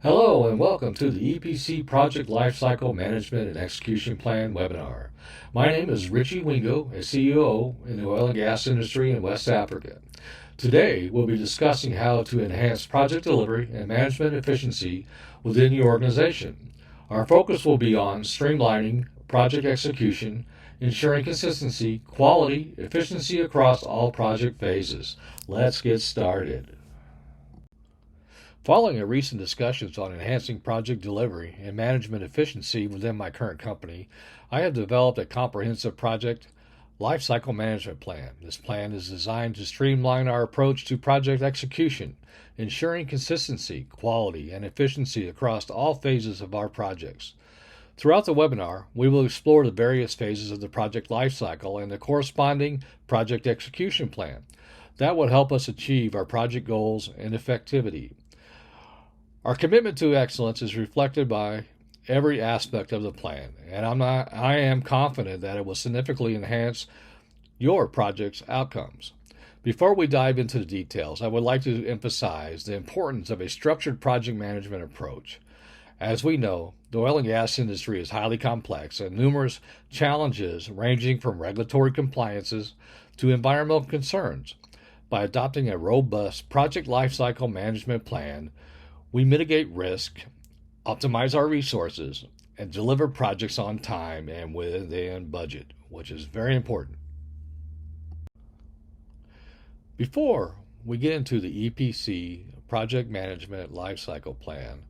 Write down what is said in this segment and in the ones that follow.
Hello and welcome to the EPC Project Lifecycle Management and Execution Plan webinar. My name is Richie Wingo, a CEO in the oil and gas industry in West Africa. Today we'll be discussing how to enhance project delivery and management efficiency within your organization. Our focus will be on streamlining project execution, ensuring consistency, quality, efficiency across all project phases. Let's get started. Following a recent discussions on enhancing project delivery and management efficiency within my current company, I have developed a comprehensive project lifecycle management plan. This plan is designed to streamline our approach to project execution, ensuring consistency, quality, and efficiency across all phases of our projects. Throughout the webinar, we will explore the various phases of the project lifecycle and the corresponding project execution plan. That will help us achieve our project goals and effectivity. Our commitment to excellence is reflected by every aspect of the plan, and I am confident that it will significantly enhance your project's outcomes. Before we dive into the details, I would like to emphasize the importance of a structured project management approach. As we know, the oil and gas industry is highly complex and numerous challenges ranging from regulatory compliances to environmental concerns. By adopting a robust project lifecycle management plan, we mitigate risk, optimize our resources, and deliver projects on time and within budget, which is very important. Before we get into the EPC Project Management Lifecycle Plan,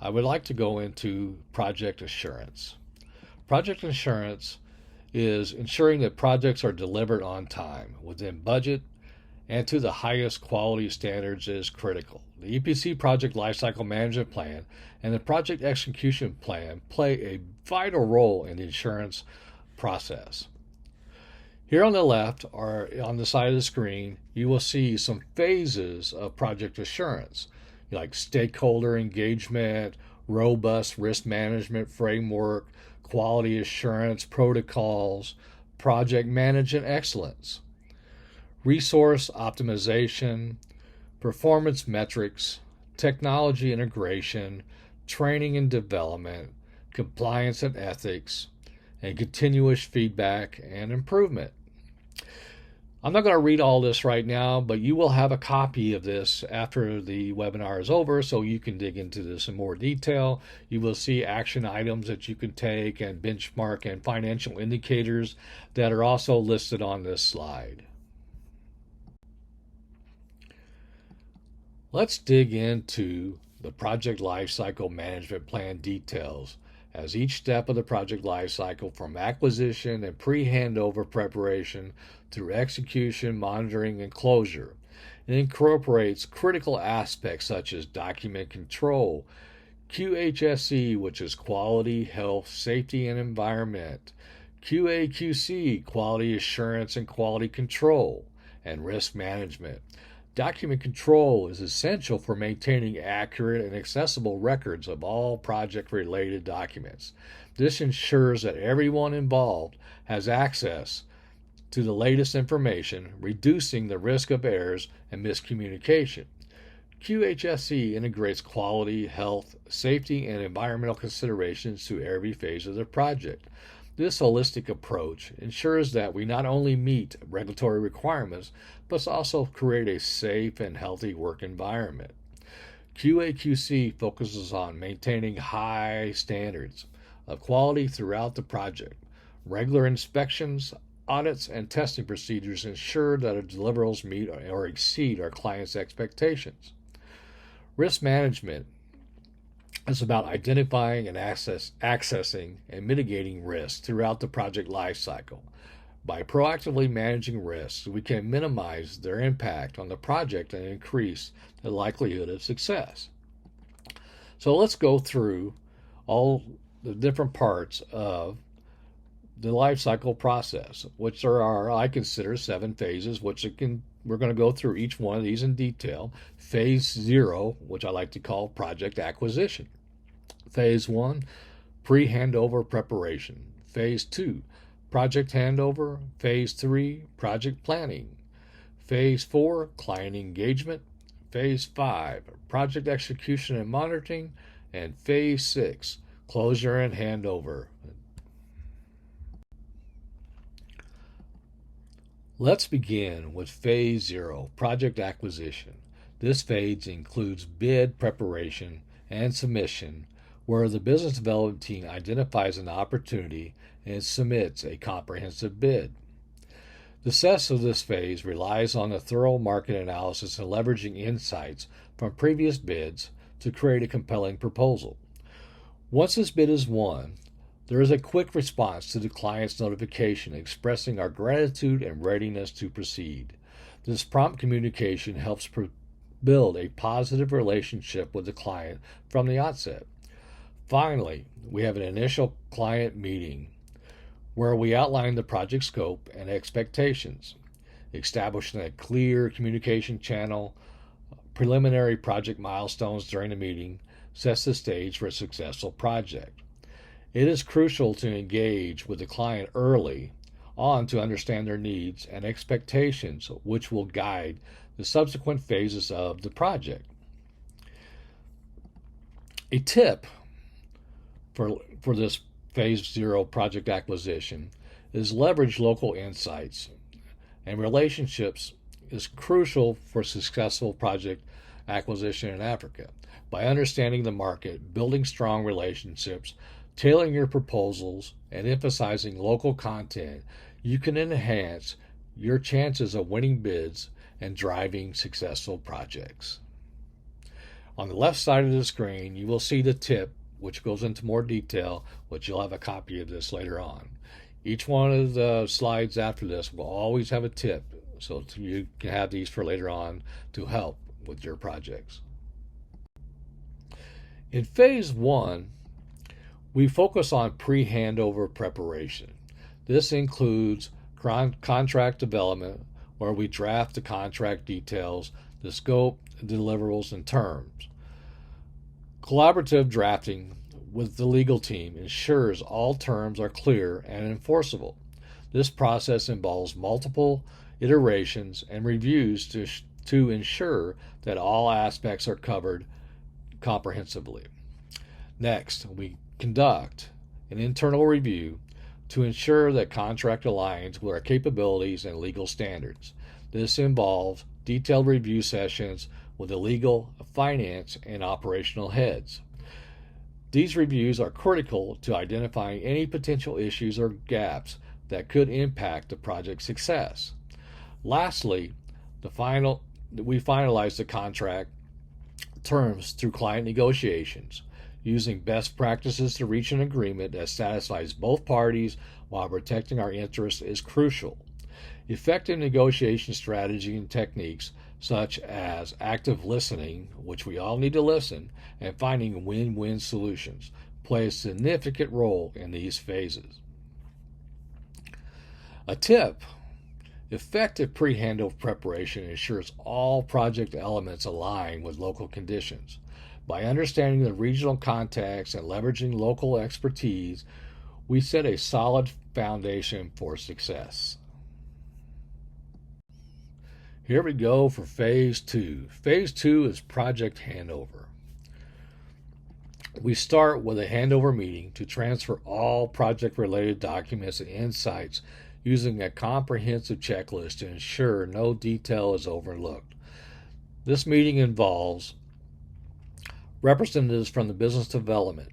I would like to go into project assurance. Project assurance is ensuring that projects are delivered on time, within budget, and to the highest quality standards is critical. The EPC Project Lifecycle Management Plan and the Project Execution Plan play a vital role in the assurance process. Here on the left, or on the side of the screen, you will see some phases of project assurance, like stakeholder engagement, robust risk management framework, quality assurance protocols, project management excellence, resource optimization, performance metrics, technology integration, training and development, compliance and ethics, and continuous feedback and improvement. I'm not going to read all this right now, but you will have a copy of this after the webinar is over, so you can dig into this in more detail. You will see action items that you can take and benchmark and financial indicators that are also listed on this slide. Let's dig into the project lifecycle management plan details, as each step of the project lifecycle, from acquisition and pre-handover preparation through execution, monitoring, and closure, it incorporates critical aspects such as document control, QHSE, which is quality, health, safety, and environment, QAQC, quality assurance and quality control, and risk management. Document control is essential for maintaining accurate and accessible records of all project-related documents. This ensures that everyone involved has access to the latest information, reducing the risk of errors and miscommunication. QHSE integrates quality, health, safety, and environmental considerations to every phase of the project. This holistic approach ensures that we not only meet regulatory requirements, but also create a safe and healthy work environment. QAQC focuses on maintaining high standards of quality throughout the project. Regular inspections, audits, and testing procedures ensure that our deliverables meet or exceed our clients' expectations. Risk management is about identifying and accessing and mitigating risks throughout the project lifecycle. By proactively managing risks, we can minimize their impact on the project and increase the likelihood of success. So let's go through all the different parts of the lifecycle process, which there are, I consider, 7 phases, we're going to go through each one of these in detail. Phase 0, which I like to call project acquisition. Phase 1, pre-handover preparation. Phase 2, project handover. Phase 3, project planning. Phase 4, client engagement. Phase 5, project execution and monitoring, and Phase 6, closure and handover. Let's begin with Phase 0, project acquisition. This phase includes bid preparation and submission, where the business development team identifies an opportunity and submits a comprehensive bid. The success of this phase relies on a thorough market analysis and leveraging insights from previous bids to create a compelling proposal. Once this bid is won, there is a quick response to the client's notification expressing our gratitude and readiness to proceed. This prompt communication helps build a positive relationship with the client from the outset. Finally, we have an initial client meeting where we outline the project scope and expectations, establishing a clear communication channel. Preliminary project milestones during the meeting sets the stage for a successful project. It is crucial to engage with the client early on to understand their needs and expectations, which will guide the subsequent phases of the project. A tip for this Phase 0 project acquisition is leverage local insights and relationships is crucial for successful project acquisition in Africa. By understanding the market, building strong relationships, tailoring your proposals, and emphasizing local content, you can enhance your chances of winning bids and driving successful projects. On the left side of the screen, you will see the tip, which goes into more detail, which you'll have a copy of this later on. Each one of the slides after this will always have a tip, so you can have these for later on to help with your projects. In Phase 1, we focus on pre-handover preparation. This includes contract development, where we draft the contract details, the scope, deliverables, and terms. Collaborative drafting with the legal team ensures all terms are clear and enforceable. This process involves multiple iterations and reviews to ensure that all aspects are covered comprehensively. Next, we conduct an internal review to ensure that contract aligns with our capabilities and legal standards. This involves detailed review sessions with the legal, finance, and operational heads. These reviews are critical to identifying any potential issues or gaps that could impact the project's success. Lastly, we finalize the contract terms through client negotiations. Using best practices to reach an agreement that satisfies both parties while protecting our interests is crucial. Effective negotiation strategy and techniques such as active listening, which we all need to listen, and finding win-win solutions play a significant role in these phases. A tip: effective pre-handover preparation ensures all project elements align with local conditions. By understanding the regional context and leveraging local expertise, we set a solid foundation for success. Here we go for Phase 2. Phase 2 is project handover. We start with a handover meeting to transfer all project-related documents and insights using a comprehensive checklist to ensure no detail is overlooked. This meeting involves representatives from the business development,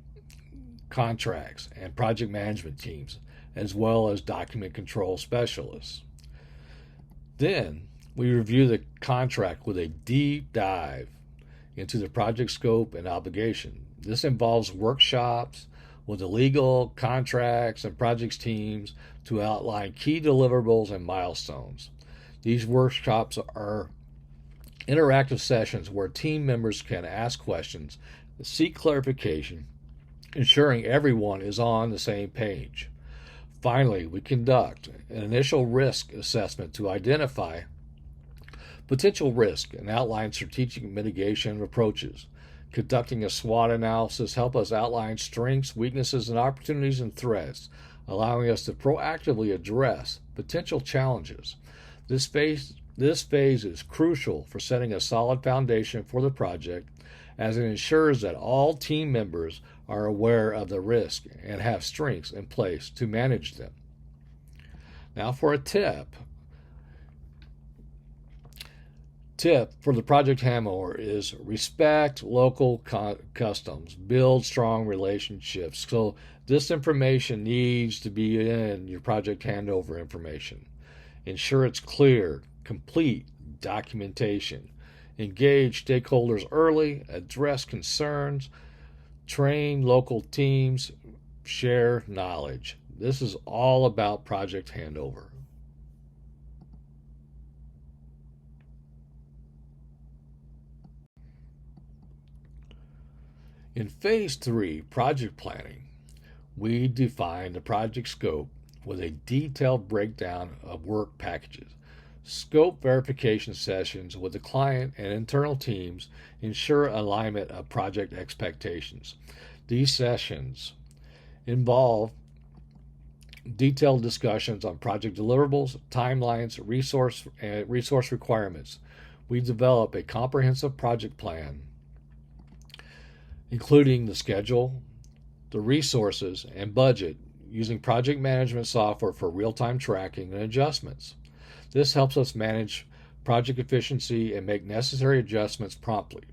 contracts, and project management teams, as well as document control specialists. Then, we review the contract with a deep dive into the project scope and obligation. This involves workshops with the legal, contracts, and projects teams to outline key deliverables and milestones. These workshops are interactive sessions where team members can ask questions, seek clarification, ensuring everyone is on the same page. Finally, we conduct an initial risk assessment to identify potential risk and outline strategic mitigation approaches. Conducting a SWOT analysis helps us outline strengths, weaknesses, and opportunities and threats, allowing us to proactively address potential challenges. This phase This phase is crucial for setting a solid foundation for the project, as it ensures that all team members are aware of the risk and have strengths in place to manage them. Now for a tip. Tip for the project handover is respect local customs, build strong relationships. So this information needs to be in your project handover information. Ensure it's clear, complete documentation. Engage stakeholders early, address concerns, train local teams, share knowledge. This is all about project handover. In Phase 3, project planning, we define the project scope with a detailed breakdown of work packages. Scope verification sessions with the client and internal teams ensure alignment of project expectations. These sessions involve detailed discussions on project deliverables, timelines, resource requirements. We develop a comprehensive project plan including the schedule, the resources, and budget using project management software for real-time tracking and adjustments. This helps us manage project efficiency and make necessary adjustments promptly.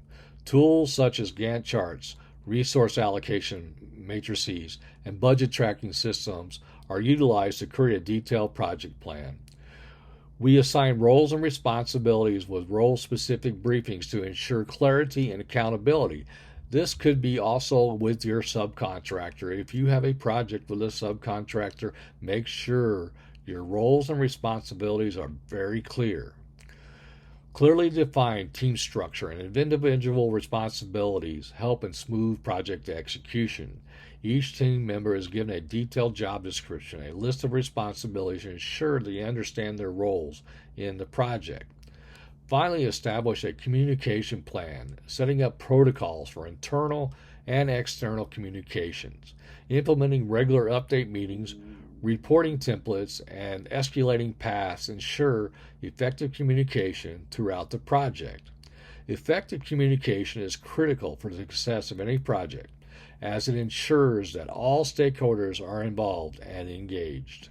Tools such as Gantt charts, resource allocation matrices, and budget tracking systems are utilized to create a detailed project plan. We assign roles and responsibilities with role-specific briefings to ensure clarity and accountability. This could be also with your subcontractor. If you have a project with a subcontractor, make sure your roles and responsibilities are very clear. Clearly defined team structure and individual responsibilities help in smooth project execution. Each team member is given a detailed job description, a list of responsibilities to ensure they understand their roles in the project. Finally, establish a communication plan, setting up protocols for internal and external communications, implementing regular update meetings, reporting templates, and escalating paths ensure effective communication throughout the project. Effective communication is critical for the success of any project, as it ensures that all stakeholders are involved and engaged.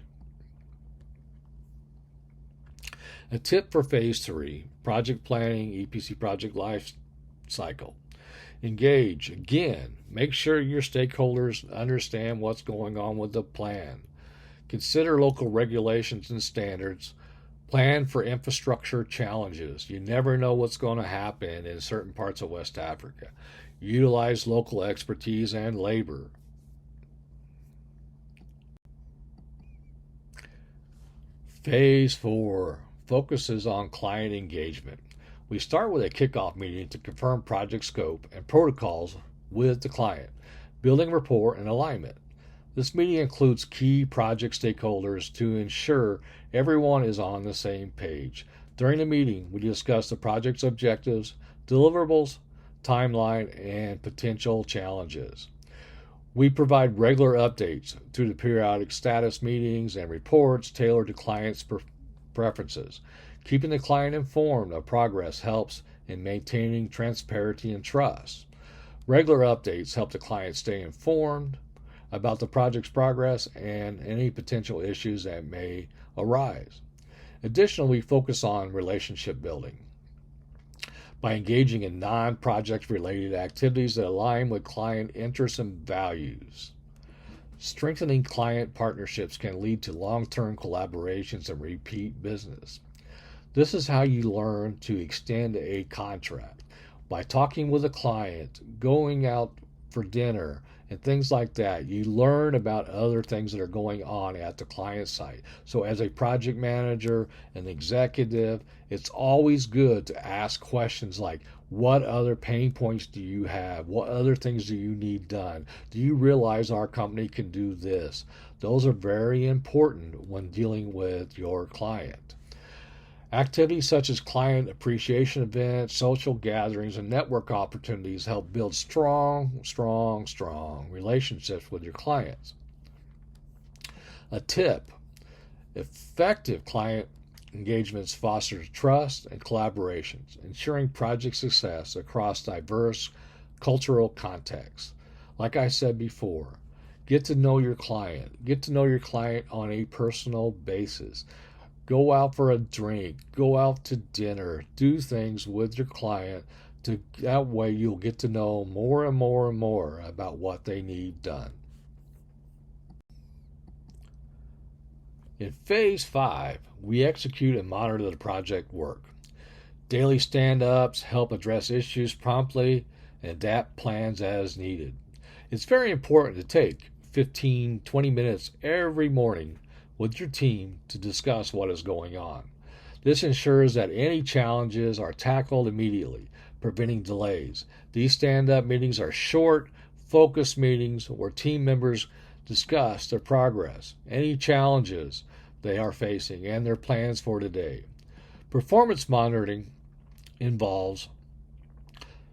A tip for Phase 3, project planning, EPC project life cycle. Engage. Again, make sure your stakeholders understand what's going on with the plan. Consider local regulations and standards. Plan for infrastructure challenges. You never know what's going to happen in certain parts of West Africa. Utilize local expertise and labor. Phase 4 focuses on client engagement. We start with a kickoff meeting to confirm project scope and protocols with the client, building rapport and alignment. This meeting includes key project stakeholders to ensure everyone is on the same page. During the meeting, we discuss the project's objectives, deliverables, timeline, and potential challenges. We provide regular updates through the periodic status meetings and reports tailored to clients' preferences. Keeping the client informed of progress helps in maintaining transparency and trust. Regular updates help the client stay informed about the project's progress and any potential issues that may arise. Additionally, we focus on relationship building by engaging in non-project related activities that align with client interests and values. Strengthening client partnerships can lead to long-term collaborations and repeat business. This is how you learn to extend a contract, by talking with a client, going out for dinner, and things like that. You learn about other things that are going on at the client site. So as a project manager, an executive, it's always good to ask questions like, what other pain points do you have? What other things do you need done? Do you realize our company can do this? Those are very important when dealing with your client. Activities such as client appreciation events, social gatherings, and network opportunities help build strong relationships with your clients. A tip: effective client engagements foster trust and collaborations, ensuring project success across diverse cultural contexts. Like I said before, get to know your client. Get to know your client on a personal basis. Go out for a drink, go out to dinner, do things with your client. That way you'll get to know more and more and more about what they need done. In Phase 5, we execute and monitor the project work. Daily stand-ups help address issues promptly and adapt plans as needed. It's very important to take 15-20 minutes every morning with your team to discuss what is going on. This ensures that any challenges are tackled immediately, preventing delays. These stand-up meetings are short, focused meetings where team members discuss their progress, any challenges they are facing, and their plans for today. Performance monitoring involves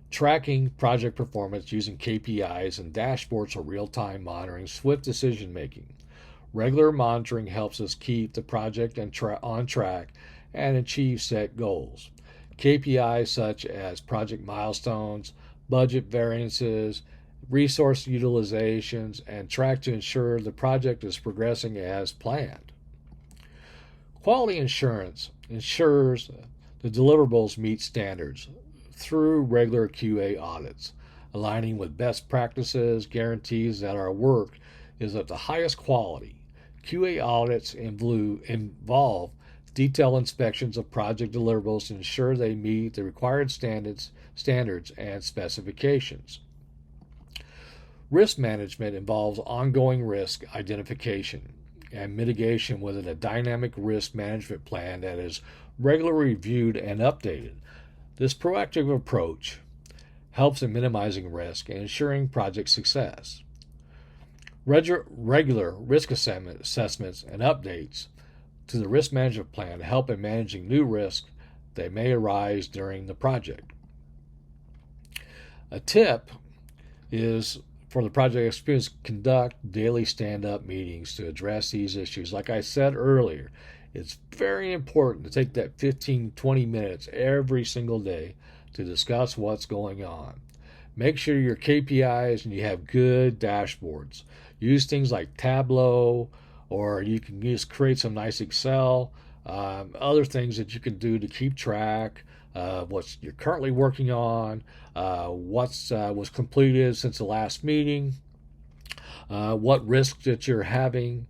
tracking project performance using KPIs and dashboards for real-time monitoring, swift decision-making. Regular monitoring helps us keep the project on track and achieve set goals. KPIs such as project milestones, budget variances, resource utilizations, and track to ensure the project is progressing as planned. Quality assurance ensures the deliverables meet standards through regular QA audits. Aligning with best practices guarantees that our work is of the highest quality. QA audits involve detailed inspections of project deliverables to ensure they meet the required standards and specifications. Risk management involves ongoing risk identification and mitigation within a dynamic risk management plan that is regularly reviewed and updated. This proactive approach helps in minimizing risk and ensuring project success. Regular risk assessments and updates to the risk management plan help in managing new risks that may arise during the project. A tip is for the project experience, conduct daily stand-up meetings to address these issues. Like I said earlier, it's very important to take that 15-20 minutes every single day to discuss what's going on. Make sure your KPIs and you have good dashboards. Use things like Tableau, or you can just create some nice Excel, other things that you can do to keep track of what you're currently working on, what was completed since the last meeting, what risks that you're having.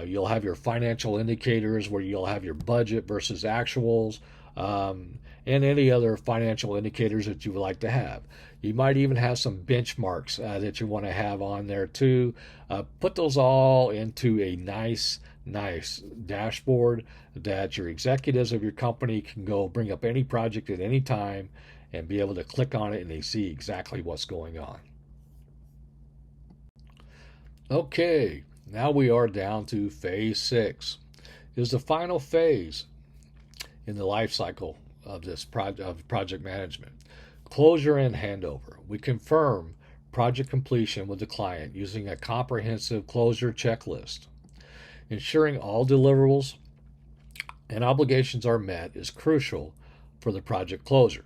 You'll have your financial indicators where you'll have your budget versus actuals, and any other financial indicators that you would like to have. You might even have some benchmarks that you want to have on there too. Put those all into a nice dashboard that your executives of your company can go bring up any project at any time and be able to click on it and they see exactly what's going on. Okay, now we are down to phase 6. It is the final phase in the life cycle of this project management. Closure and handover. We confirm project completion with the client using a comprehensive closure checklist. Ensuring all deliverables and obligations are met is crucial for the project closure.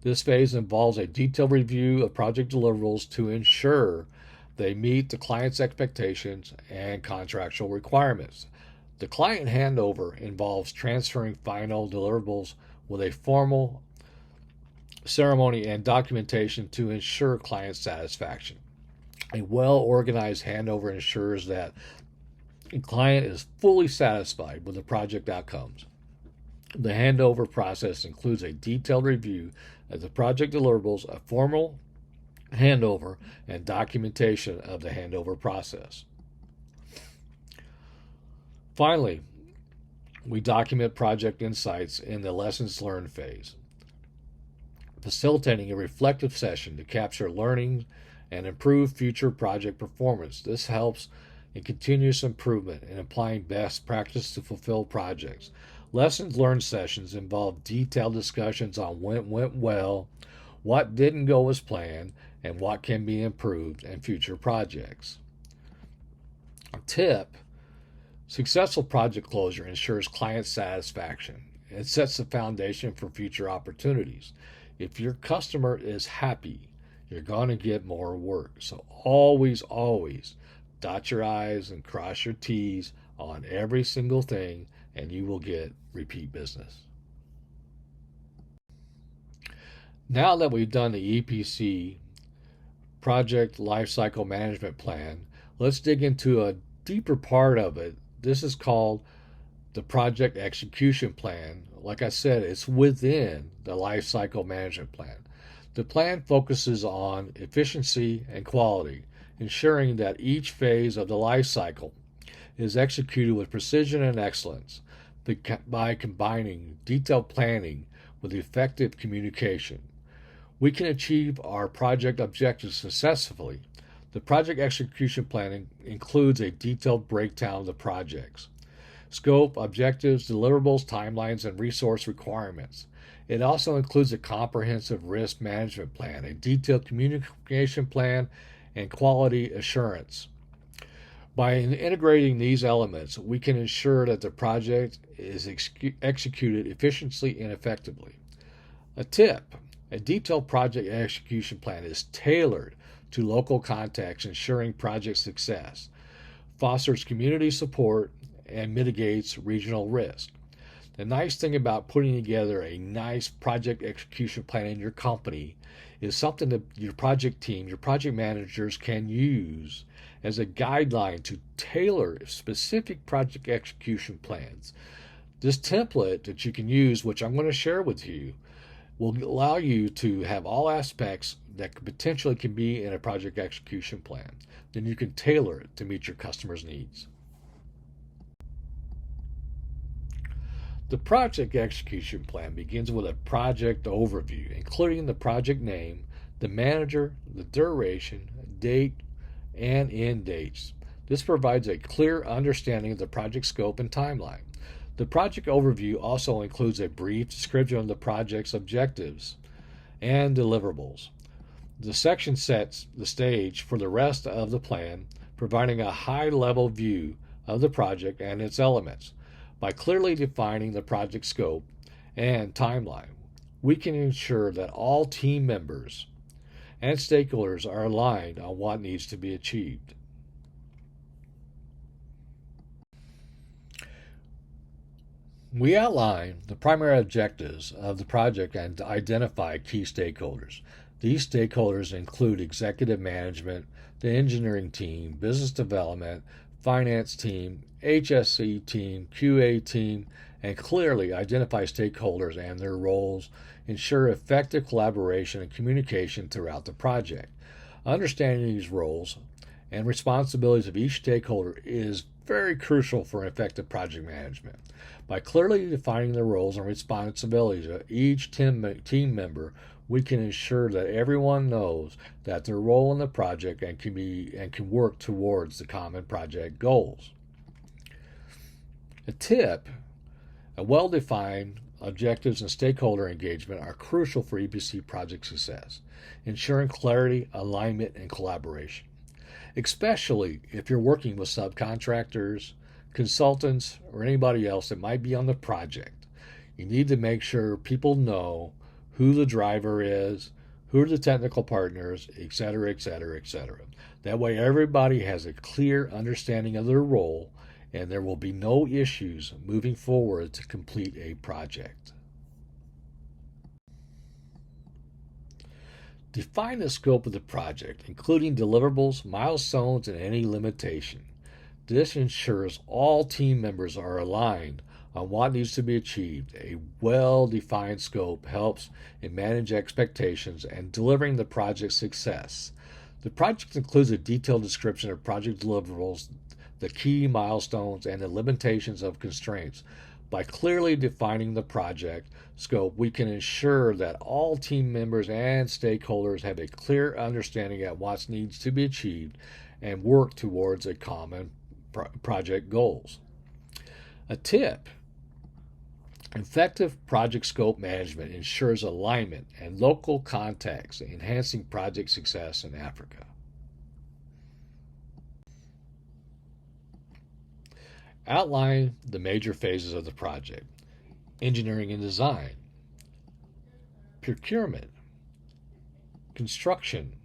This phase involves a detailed review of project deliverables to ensure they meet the client's expectations and contractual requirements. The client handover involves transferring final deliverables with a formal ceremony and documentation to ensure client satisfaction. A well-organized handover ensures that the client is fully satisfied with the project outcomes. The handover process includes a detailed review of the project deliverables, a formal handover, and documentation of the handover process. Finally, we document project insights in the lessons learned phase, facilitating a reflective session to capture learning and improve future project performance. This helps in continuous improvement and applying best practice to fulfill projects. Lessons learned sessions involve detailed discussions on what went well, what didn't go as planned, and what can be improved in future projects. A tip Successful project closure ensures client satisfaction. It sets the foundation for future opportunities. If your customer is happy, you're going to get more work. So always, always dot your I's and cross your T's on every single thing, and you will get repeat business. Now that we've done the EPC, Project Lifecycle Management Plan, let's dig into a deeper part of it. This is called the Project Execution Plan. Like I said, it's within the Lifecycle Management Plan. The plan focuses on efficiency and quality, ensuring that each phase of the life cycle is executed with precision and excellence by combining detailed planning with effective communication. We can achieve our project objectives successfully. The project execution plan includes a detailed breakdown of the projects, scope, objectives, deliverables, timelines, and resource requirements. It also includes a comprehensive risk management plan, a detailed communication plan, and quality assurance. By integrating these elements, we can ensure that the project is executed efficiently and effectively. A tip: a detailed project execution plan is tailored to local context, ensuring project success, fosters community support, and mitigates regional risk. The nice thing about putting together a nice project execution plan in your company is something that your project team, your project managers can use as a guideline to tailor specific project execution plans. This template that you can use, which I'm going to share with you, will allow you to have all aspects that potentially can be in a project execution plan. Then you can tailor it to meet your customer's needs. The project execution plan begins with a project overview, including the project name, the manager, the duration, date, and end dates. This provides a clear understanding of the project scope and timeline. The project overview also includes a brief description of the project's objectives and deliverables. The section sets the stage for the rest of the plan, providing a high-level view of the project and its elements. By clearly defining the project scope and timeline, we can ensure that all team members and stakeholders are aligned on what needs to be achieved. We outline the primary objectives of the project and identify key stakeholders. These stakeholders include executive management, the engineering team, business development, finance team, HSSE team, QA team, and clearly identify stakeholders and their roles, ensure effective collaboration and communication throughout the project. Understanding these roles and responsibilities of each stakeholder is very crucial for effective project management. By clearly defining the roles and responsibilities of each team member, we can ensure that everyone knows that their role in the project and can work towards the common project goals. A tip: a well-defined objectives and stakeholder engagement are crucial for EPC project success, ensuring clarity, alignment, and collaboration, especially if you're working with subcontractors, consultants, or anybody else that might be on the project. You need to make sure people know who the driver is, who are the technical partners, etc., etc., etc. That way everybody has a clear understanding of their role, and there will be no issues moving forward to complete a project. Define the scope of the project, including deliverables, milestones, and any limitation. This ensures all team members are aligned on what needs to be achieved. A well-defined scope helps in managing expectations and delivering the project's success. The project includes a detailed description of project deliverables, the key milestones, and the limitations of constraints. By clearly defining the project scope, we can ensure that all team members and stakeholders have a clear understanding of what needs to be achieved and work towards a common project goals. A tip: effective project scope management ensures alignment and local context, enhancing project success in Africa. Outline the major phases of the project: engineering and design, procurement, construction,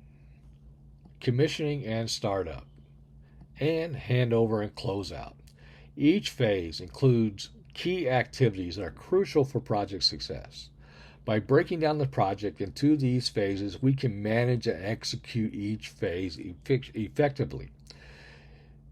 commissioning and startup, and handover and closeout. Each phase includes key activities that are crucial for project success. By breaking down the project into these phases, we can manage and execute each phase effectively.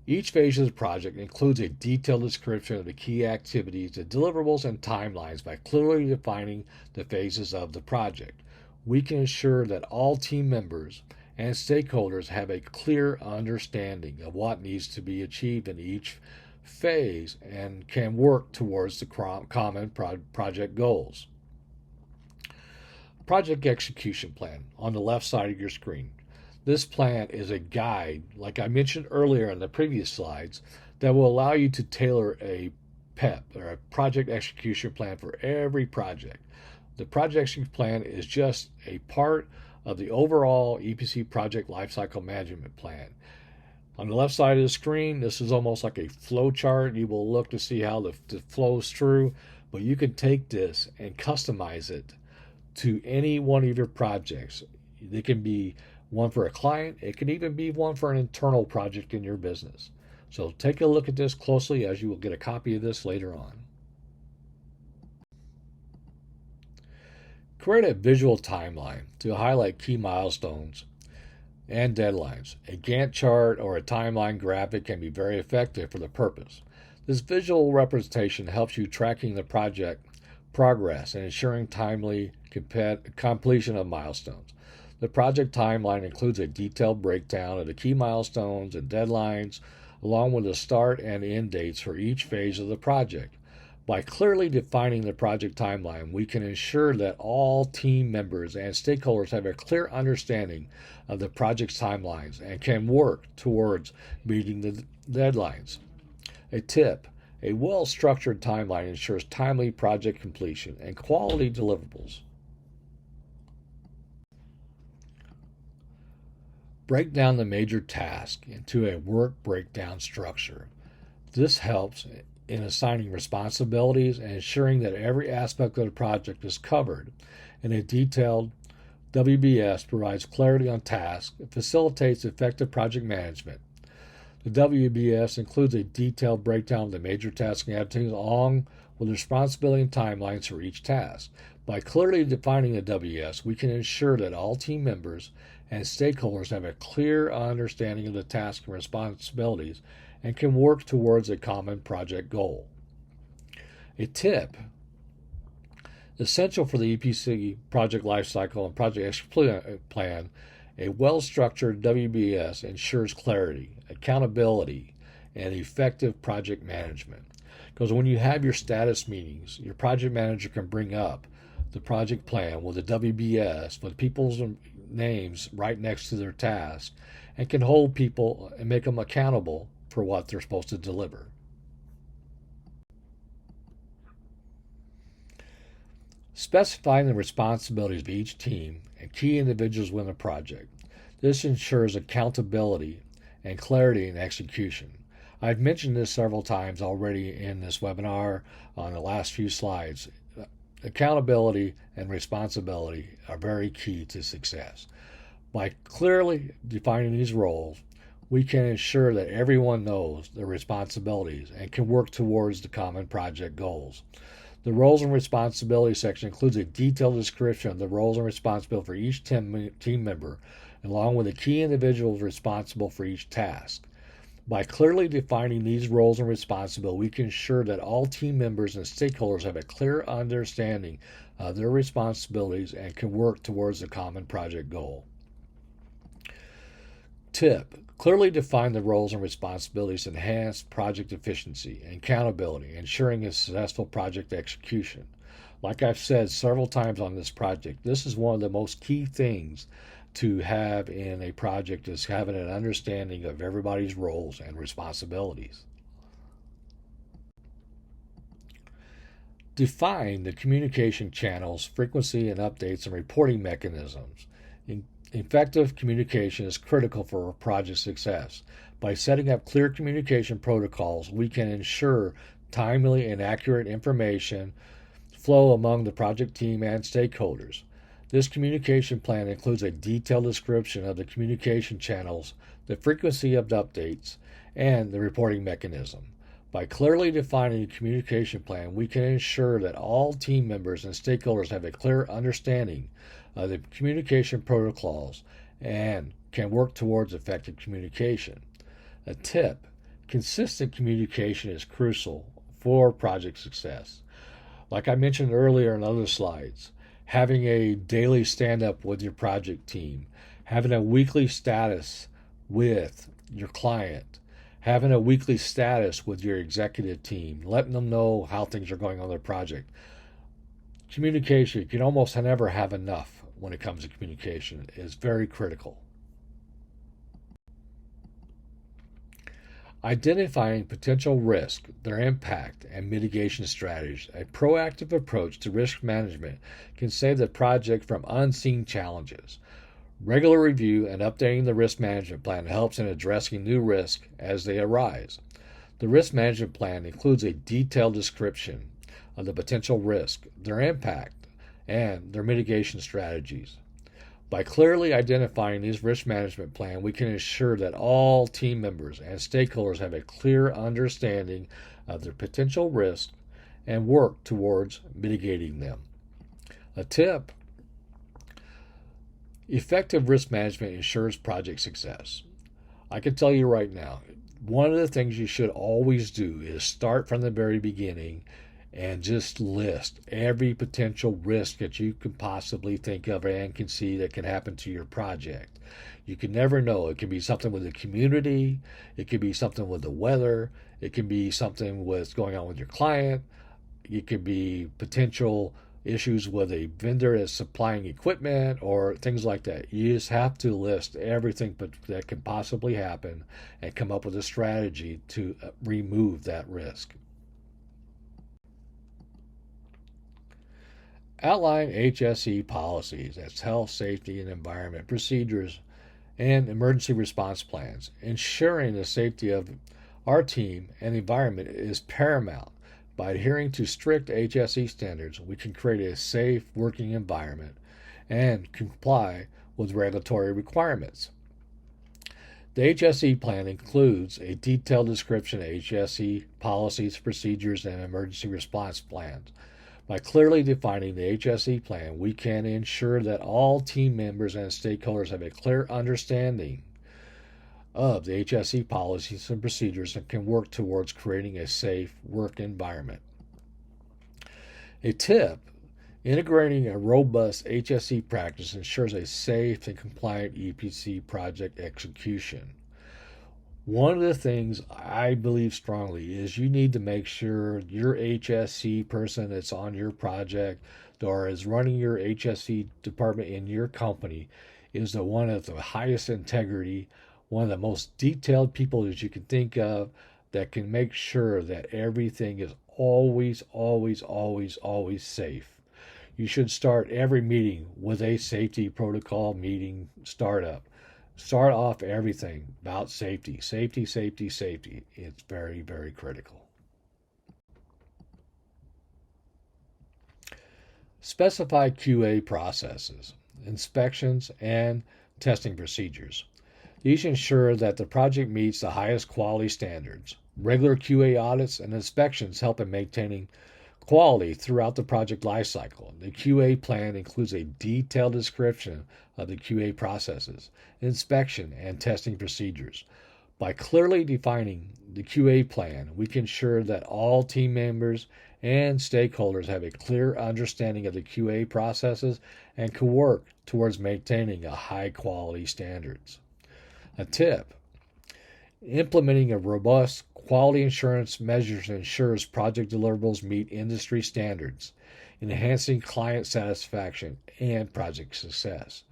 Each phase of the project includes a detailed description of the key activities, the deliverables, and timelines. By clearly defining the phases of the project, we can ensure that all team members and stakeholders have a clear understanding of what needs to be achieved in each phase and can work towards the common project goals. Project execution plan on the left side of your screen. This plan is a guide, like I mentioned earlier in the previous slides, that will allow you to tailor a PEP, or a project execution plan, for every project. The project execution plan is just a part of the overall EPC project lifecycle management plan. On the left side of the screen, this is almost like a flow chart. You will look to see how the flows through, but you can take this and customize it to any one of your projects. It can be one for a client. It can even be one for an internal project in your business. So take a look at this closely, as you will get a copy of this later on. Create a visual timeline to highlight key milestones and deadlines. A Gantt chart or a timeline graphic can be very effective for the purpose. This visual representation helps you tracking the project progress and ensuring timely completion of milestones. The project timeline includes a detailed breakdown of the key milestones and deadlines, along with the start and end dates for each phase of the project. By clearly defining the project timeline, we can ensure that all team members and stakeholders have a clear understanding of the project's timelines and can work towards meeting the deadlines. A tip: a well-structured timeline ensures timely project completion and quality deliverables. Break down the major task into a work breakdown structure. This helps in assigning responsibilities and ensuring that every aspect of the project is covered. And a detailed WBS provides clarity on tasks and facilitates effective project management. The WBS includes a detailed breakdown of the major tasks and activities, along with responsibility and timelines for each task. By clearly defining the WBS, we can ensure that all team members and stakeholders have a clear understanding of the tasks and responsibilities and can work towards a common project goal. A tip: essential for the EPC project lifecycle and project execution plan, a well-structured WBS ensures clarity, accountability, and effective project management. Because when you have your status meetings, your project manager can bring up the project plan with a WBS with people's names right next to their task and can hold people and make them accountable for what they're supposed to deliver. Specifying the responsibilities of each team and key individuals within a project. This ensures accountability and clarity in execution. I've mentioned this several times already in this webinar on the last few slides. Accountability and responsibility are very key to success. By clearly defining these roles, we can ensure that everyone knows their responsibilities and can work towards the common project goals. The roles and responsibilities section includes a detailed description of the roles and responsibilities for each team member, along with the key individuals responsible for each task. By clearly defining these roles and responsibilities, we can ensure that all team members and stakeholders have a clear understanding of their responsibilities and can work towards the common project goal. Tip: clearly define the roles and responsibilities to enhance project efficiency and accountability, ensuring a successful project execution. Like I've said several times on this project, this is one of the most key things to have in a project, is having an understanding of everybody's roles and responsibilities. Define the communication channels, frequency and updates, and reporting mechanisms. Effective communication is critical for project success. By setting up clear communication protocols, we can ensure timely and accurate information flow among the project team and stakeholders. This communication plan includes a detailed description of the communication channels, the frequency of updates, and the reporting mechanism. By clearly defining a communication plan, we can ensure that all team members and stakeholders have a clear understanding of the communication protocols and can work towards effective communication. A tip: consistent communication is crucial for project success. Like I mentioned earlier in other slides, having a daily stand up with your project team, having a weekly status with your client, having a weekly status with your executive team, letting them know how things are going on their project. Communication, you can almost never have enough when it comes to communication. It's very critical. Identifying potential risk, their impact, and mitigation strategies. A proactive approach to risk management can save the project from unseen challenges. Regular review and updating the risk management plan helps in addressing new risks as they arise. The risk management plan includes a detailed description of the potential risk, their impact, and their mitigation strategies. By clearly identifying these risk management plan, we can ensure that all team members and stakeholders have a clear understanding of their potential risks and work towards mitigating them. A tip: effective risk management ensures project success. I can tell you right now, one of the things you should always do is start from the very beginning and just list every potential risk that you can possibly think of and can see that can happen to your project. You can never know. It can be something with the community, it could be something with the weather, it can be something with going on with your client, it could be potential issues with a vendor that's supplying equipment or things like that. You just have to list everything that can possibly happen and come up with a strategy to remove that risk. Outline HSE policies, that's health, safety, and environment procedures, and emergency response plans. Ensuring the safety of our team and the environment is paramount. By adhering to strict HSE standards, we can create a safe working environment and comply with regulatory requirements. The HSE plan includes a detailed description of HSE policies, procedures, and emergency response plans. By clearly defining the HSE plan, we can ensure that all team members and stakeholders have a clear understanding of the HSE policies and procedures and can work towards creating a safe work environment. A tip: integrating a robust HSE practice ensures a safe and compliant EPC project execution. One of the things I believe strongly is you need to make sure your HSE person that's on your project or is running your HSE department in your company is the one of the highest integrity, one of the most detailed people that you can think of that can make sure that everything is always, always, always, always safe. You should start every meeting with a safety protocol meeting startup. Start off everything about safety. Safety, safety, safety. It's very, very critical. Specify QA processes, inspections, and testing procedures. These ensure that the project meets the highest quality standards. Regular QA audits and inspections help in maintaining quality throughout the project lifecycle. The QA plan includes a detailed description of the QA processes, inspection, and testing procedures. By clearly defining the QA plan, we can ensure that all team members and stakeholders have a clear understanding of the QA processes and can work towards maintaining a high quality standards. A tip: implementing a robust quality assurance measures ensures project deliverables meet industry standards, enhancing client satisfaction and project success.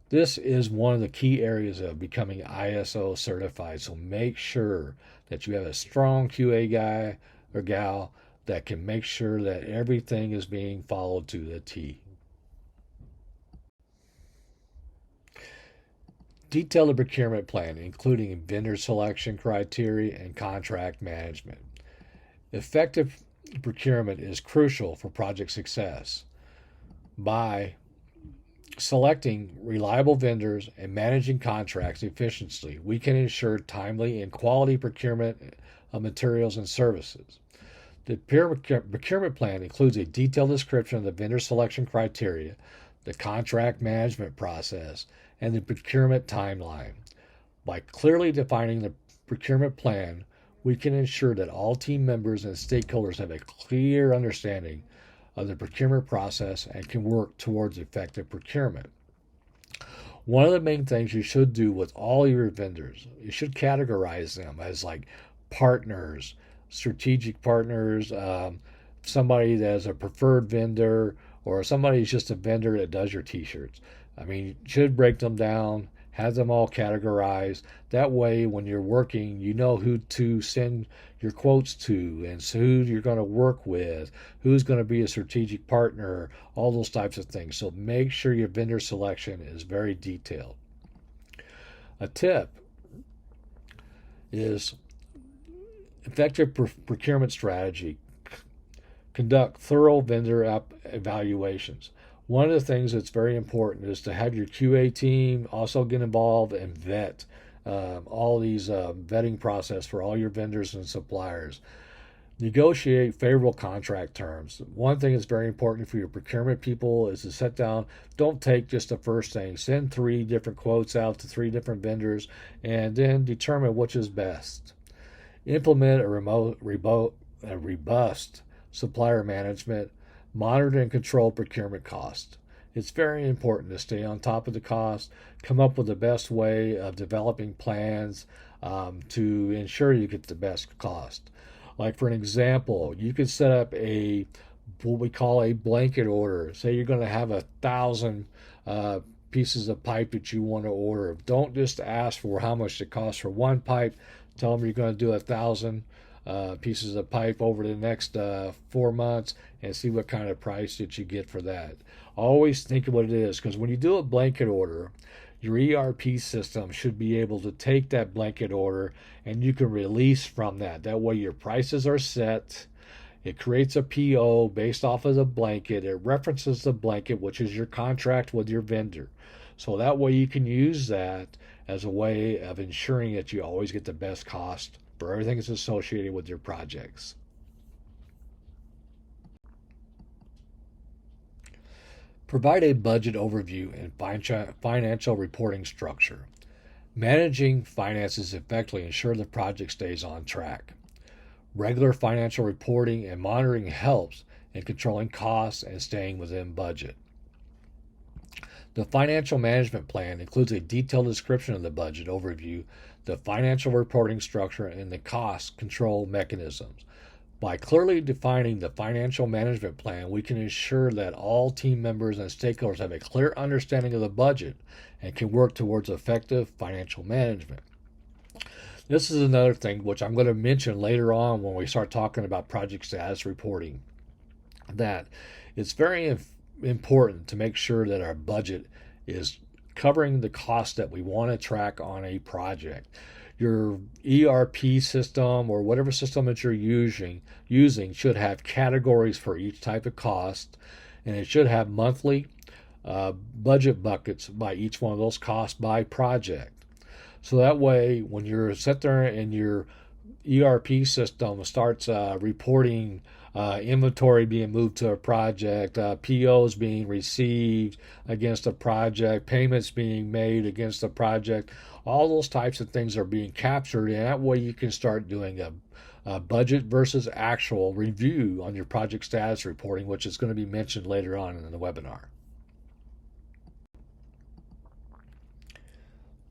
This is one of the key areas of becoming ISO certified, so make sure that you have a strong QA guy or gal that can make sure that everything is being followed to the T. Detail the procurement plan, including vendor selection criteria and contract management. Effective procurement is crucial for project success. By selecting reliable vendors and managing contracts efficiently, we can ensure timely and quality procurement of materials and services. The procurement plan includes a detailed description of the vendor selection criteria, the contract management process, and the procurement timeline. By clearly defining the procurement plan, we can ensure that all team members and stakeholders have a clear understanding of the procurement process and can work towards effective procurement. One of the main things you should do with all your vendors, you should categorize them as like partners, strategic partners, somebody that is a preferred vendor, or somebody who's just a vendor that does your t-shirts. I mean, you should break them down, have them all categorized. That way, when you're working, you know who to send your quotes to and who you're going to work with, who's going to be a strategic partner, all those types of things. So make sure your vendor selection is very detailed. A tip is effective procurement strategy. Conduct thorough vendor evaluations. One of the things that's very important is to have your QA team also get involved and vet all these vetting process for all your vendors and suppliers. Negotiate favorable contract terms. One thing that's very important for your procurement people is to sit down. Don't take just the first thing. Send 3 different quotes out to 3 different vendors and then determine which is best. Implement a robust supplier management. Monitor and control procurement costs. It's very important to stay on top of the cost, come up with the best way of developing plans to ensure you get the best cost. Like for an example, you could set up what we call a blanket order. Say you're going to have 1,000 pieces of pipe that you want to order. Don't just ask for how much it costs for one pipe. Tell them you're going to do 1,000 pieces of pipe over the next 4 months and see what kind of price that you get for that. Always think of what it is, because when you do a blanket order, your ERP system should be able to take that blanket order and you can release from that. That way your prices are set. It creates a PO based off of the blanket. It references the blanket, which is your contract with your vendor. So that way you can use that as a way of ensuring that you always get the best cost for everything that's associated with your projects. Provide a budget overview and financial reporting structure. Managing finances effectively ensure the project stays on track. Regular financial reporting and monitoring helps in controlling costs and staying within budget. The financial management plan includes a detailed description of the budget overview, the financial reporting structure, and the cost control mechanisms. By clearly defining the financial management plan, we can ensure that all team members and stakeholders have a clear understanding of the budget and can work towards effective financial management. This is another thing which I'm going to mention later on when we start talking about project status reporting, that it's very important to make sure that our budget is covering the cost that we want to track on a project. Your ERP system or whatever system that you're using should have categories for each type of cost, and it should have monthly budget buckets by each one of those costs by project. So that way, when you're sit there and your ERP system starts reporting inventory being moved to a project, POs being received against a project, payments being made against a project, all those types of things are being captured, and that way you can start doing a budget versus actual review on your project status reporting, which is going to be mentioned later on in the webinar.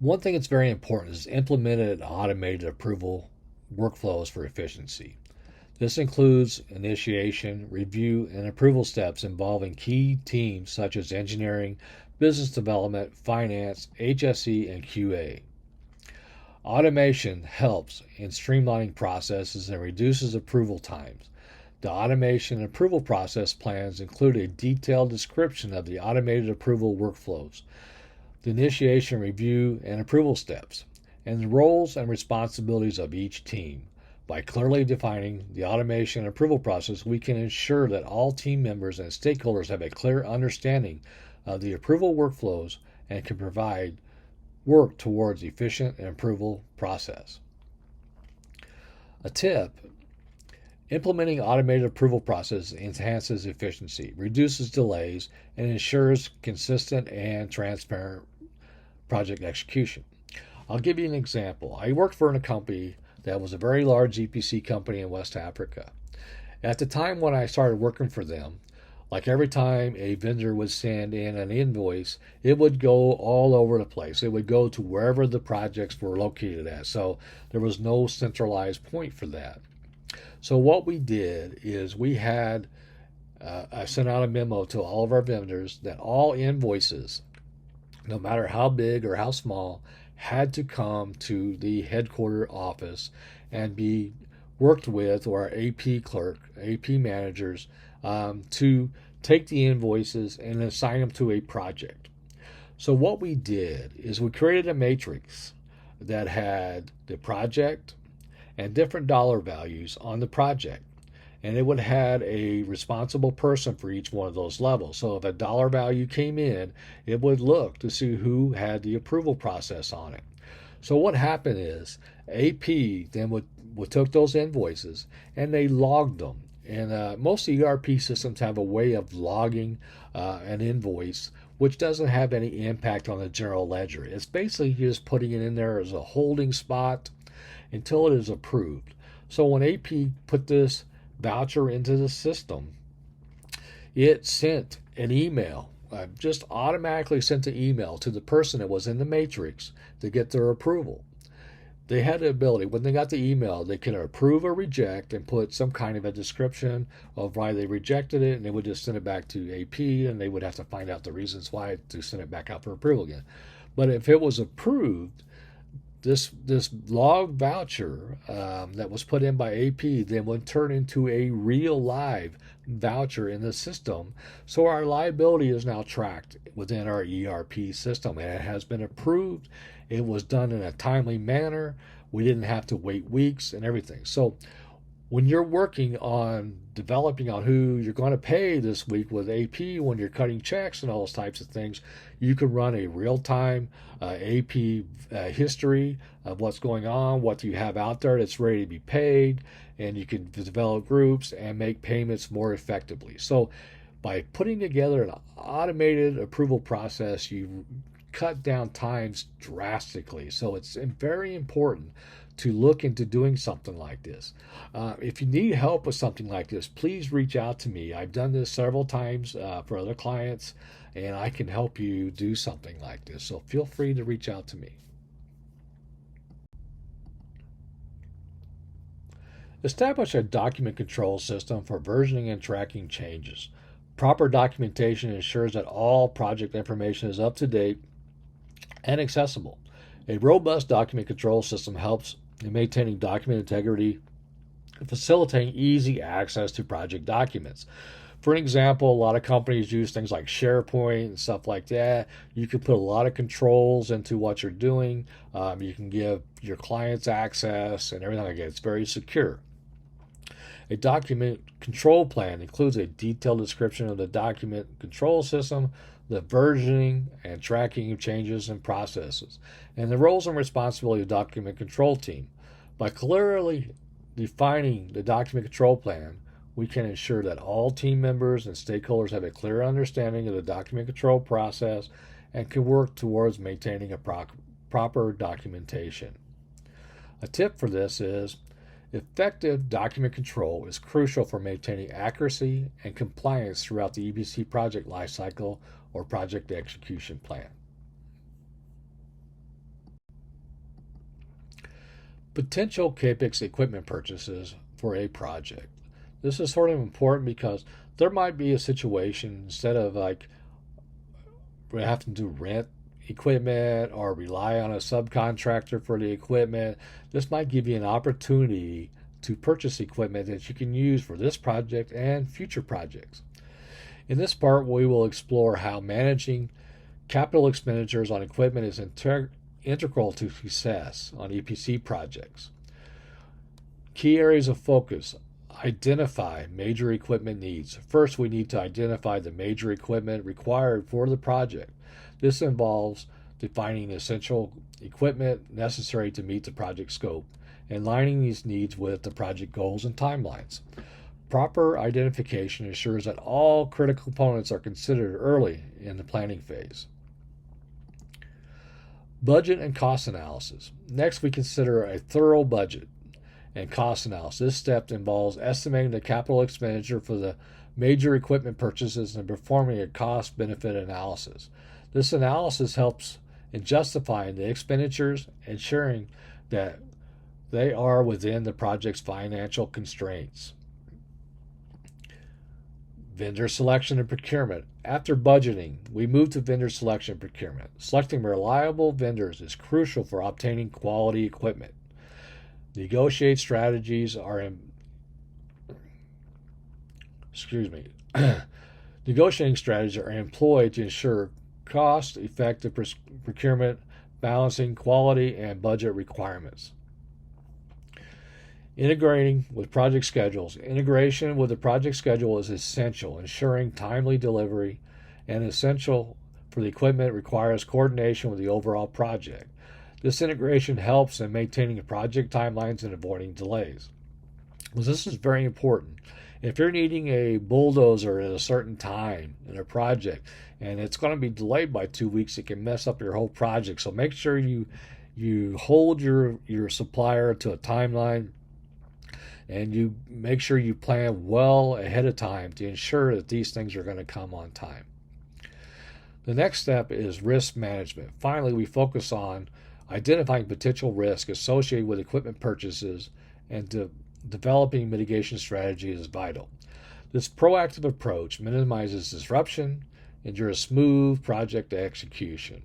One thing that's very important is implemented automated approval workflows for efficiency. This includes initiation, review, and approval steps involving key teams such as engineering, business development, finance, HSE, and QA. Automation helps in streamlining processes and reduces approval times. The automation and approval process plans include a detailed description of the automated approval workflows. the initiation, review, and approval steps, and the roles and responsibilities of each team. By clearly defining the automation and approval process, we can ensure that all team members and stakeholders have a clear understanding of the approval workflows and can provide work towards efficient and approval process. A tip: implementing automated approval process enhances efficiency, reduces delays, and ensures consistent and transparent project execution. I'll give you an example. I worked for a company that was a very large EPC company in West Africa. At the time when I started working for them, like every time a vendor would send in an invoice, it would go all over the place. It would go to wherever the projects were located at. So there was no centralized point for that. So what we did is I sent out a memo to all of our vendors that all invoices, no matter how big or how small, had to come to the headquarter office and be worked with, or our AP clerk, AP managers, to take the invoices and assign them to a project. So what we did is we created a matrix that had the project and different dollar values on the project. And it would have a responsible person for each one of those levels. So if a dollar value came in, it would look to see who had the approval process on it. So what happened is AP then would took those invoices and they logged them. And most ERP systems have a way of logging an invoice, which doesn't have any impact on the general ledger. It's basically just putting it in there as a holding spot until it is approved. So when AP put this voucher into the system, it sent an email, just automatically sent an email to the person that was in the matrix to get their approval. They had the ability, when they got the email, they could approve or reject and put some kind of a description of why they rejected it, and they would just send it back to AP, and they would have to find out the reasons why to send it back out for approval again. But if it was approved, this log voucher that was put in by AP then would turn into a real live voucher in the system. So our liability is now tracked within our ERP system, and it has been approved. It was done in a timely manner. We didn't have to wait weeks and everything. So when you're working on developing on who you're going to pay this week with AP, when you're cutting checks and all those types of things, you can run a real-time AP history of what's going on, what you have out there that's ready to be paid, and you can develop groups and make payments more effectively. So by putting together an automated approval process, you cut down times drastically. So it's very important to look into doing something like this. If you need help with something like this, please reach out to me. I've done this several times for other clients, and I can help you do something like this. So feel free to reach out to me. Establish a document control system for versioning and tracking changes. Proper documentation ensures that all project information is up to date and accessible. A robust document control system helps in maintaining document integrity and facilitating easy access to project documents. For an example, a lot of companies use things like SharePoint and stuff like that. You can put a lot of controls into what you're doing. You can give your clients access and everything like that. It's very secure. A document control plan includes a detailed description of the document control system, the versioning and tracking of changes and processes, and the roles and responsibility of the document control team. By clearly defining the document control plan, we can ensure that all team members and stakeholders have a clear understanding of the document control process and can work towards maintaining a proper documentation. A tip for this is effective document control is crucial for maintaining accuracy and compliance throughout the EPC project lifecycle or project execution plan. Potential CAPEX equipment purchases for a project. This is sort of important because there might be a situation, instead of like having to rent equipment or rely on a subcontractor for the equipment, this might give you an opportunity to purchase equipment that you can use for this project and future projects. In this part, we will explore how managing Capital expenditures on equipment is integral to success on EPC projects. Key areas of focus. Identify major equipment needs. First, we need to identify the major equipment required for the project. This involves defining essential equipment necessary to meet the project scope and aligning these needs with the project goals and timelines. Proper identification ensures that all critical components are considered early in the planning phase. Budget and cost analysis. Next, we consider a thorough budget and cost analysis. This step involves estimating the capital expenditure for the major equipment purchases and performing a cost-benefit analysis. This analysis helps in justifying the expenditures, ensuring that they are within the project's financial constraints. Vendor selection and procurement. After budgeting, we move to vendor selection and procurement. Selecting reliable vendors is crucial for obtaining quality equipment. Negotiate strategies are Negotiating strategies are employed to ensure cost-effective procurement, balancing quality and budget requirements. Integrating with project schedules. Integration with the project schedule is essential, ensuring timely delivery, and essential for the equipment requires coordination with the overall project. This integration helps in maintaining project timelines and avoiding delays. Well, this is very important. If you're needing a bulldozer at a certain time in a project and it's going to be delayed by 2 weeks, it can mess up your whole project. So make sure you hold your supplier to a timeline, and you make sure you plan well ahead of time to ensure that these things are going to come on time. The next step is risk management. Finally, we focus on identifying potential risk associated with equipment purchases and developing mitigation strategy is vital. This proactive approach minimizes disruption, ensures smooth project execution.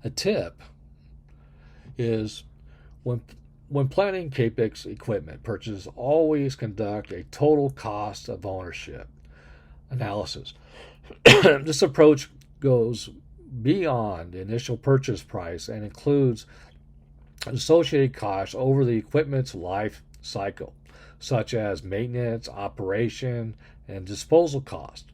A tip is when planning CAPEX equipment purchases, always conduct a total cost of ownership analysis. This approach goes beyond the initial purchase price and includes associated costs over the equipment's life cycle, such as maintenance, operation, and disposal cost.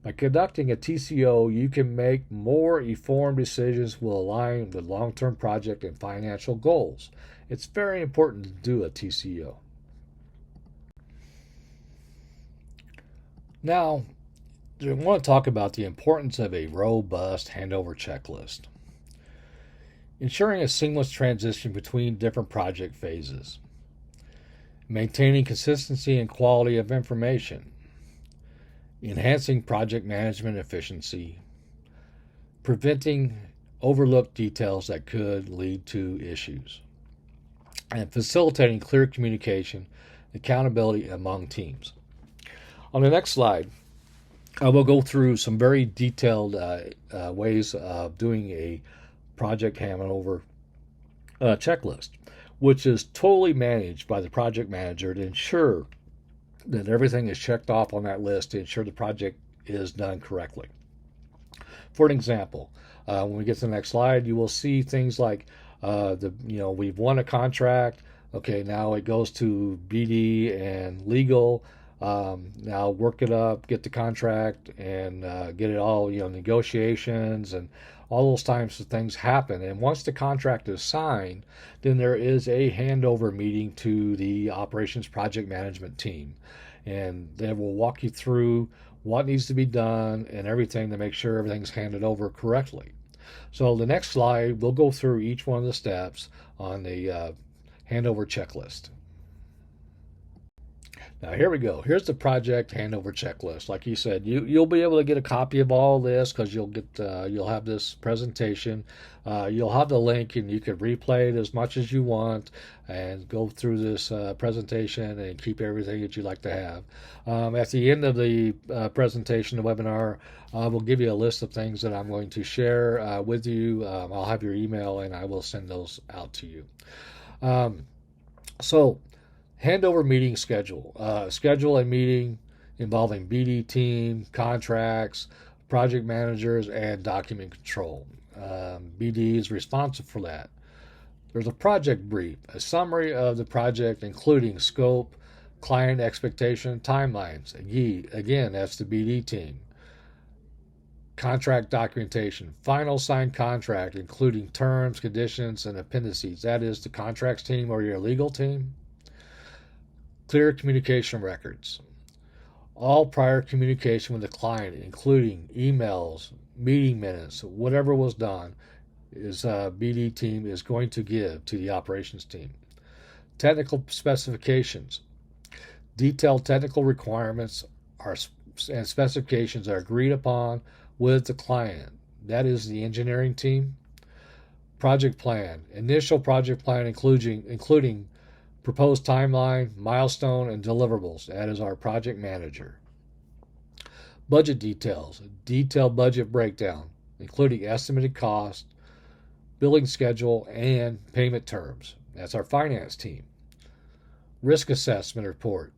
By conducting a TCO, you can make more informed decisions will align with long-term project and financial goals. It's very important to do a TCO. Now, I want to talk about the importance of a robust handover checklist. Ensuring a seamless transition between different project phases. Maintaining consistency and quality of information. Enhancing project management efficiency. Preventing overlooked details that could lead to issues. And facilitating clear communication, accountability among teams. On the next slide, I will go through some very detailed ways of doing a project handover checklist, which is totally managed by the project manager to ensure that everything is checked off on that list to ensure the project is done correctly. For an example, when we get to the next slide, you will see things like we've won a contract. Okay, now it goes to BD and legal. Now work it up, get the contract, and get it all, negotiations and all those types of things happen. And once the contract is signed, then there is a handover meeting to the operations project management team. And they will walk you through what needs to be done and everything to make sure everything's handed over correctly. So the next slide, we'll go through each one of the steps on the handover checklist. Now here we go. Here's the project handover checklist. Like you said, you'll be able to get a copy of all this because you'll have this presentation. You'll have the link and you can replay it as much as you want and go through this presentation and keep everything that you like to have. At the end of the presentation, the webinar, we'll give you a list of things that I'm going to share with you. I'll have your email and I will send those out to you. So handover meeting schedule. Schedule a meeting involving BD team, contracts, project managers, and document control. BD is responsible for that. There's a project brief, a summary of the project, including scope, client expectation, timelines. Again, that's the BD team. Contract documentation, final signed contract, including terms, conditions, and appendices. That is the contracts team or your legal team. Clear communication records. All prior communication with the client, including emails, meeting minutes, whatever was done, is BD team is going to give to the operations team. Technical specifications. Detailed technical requirements and specifications are agreed upon with the client. That is the engineering team. Project plan. Initial project plan including proposed timeline, milestone, and deliverables. That is our project manager. Budget details. Detailed budget breakdown, including estimated cost, billing schedule, and payment terms. That's our finance team. Risk assessment report.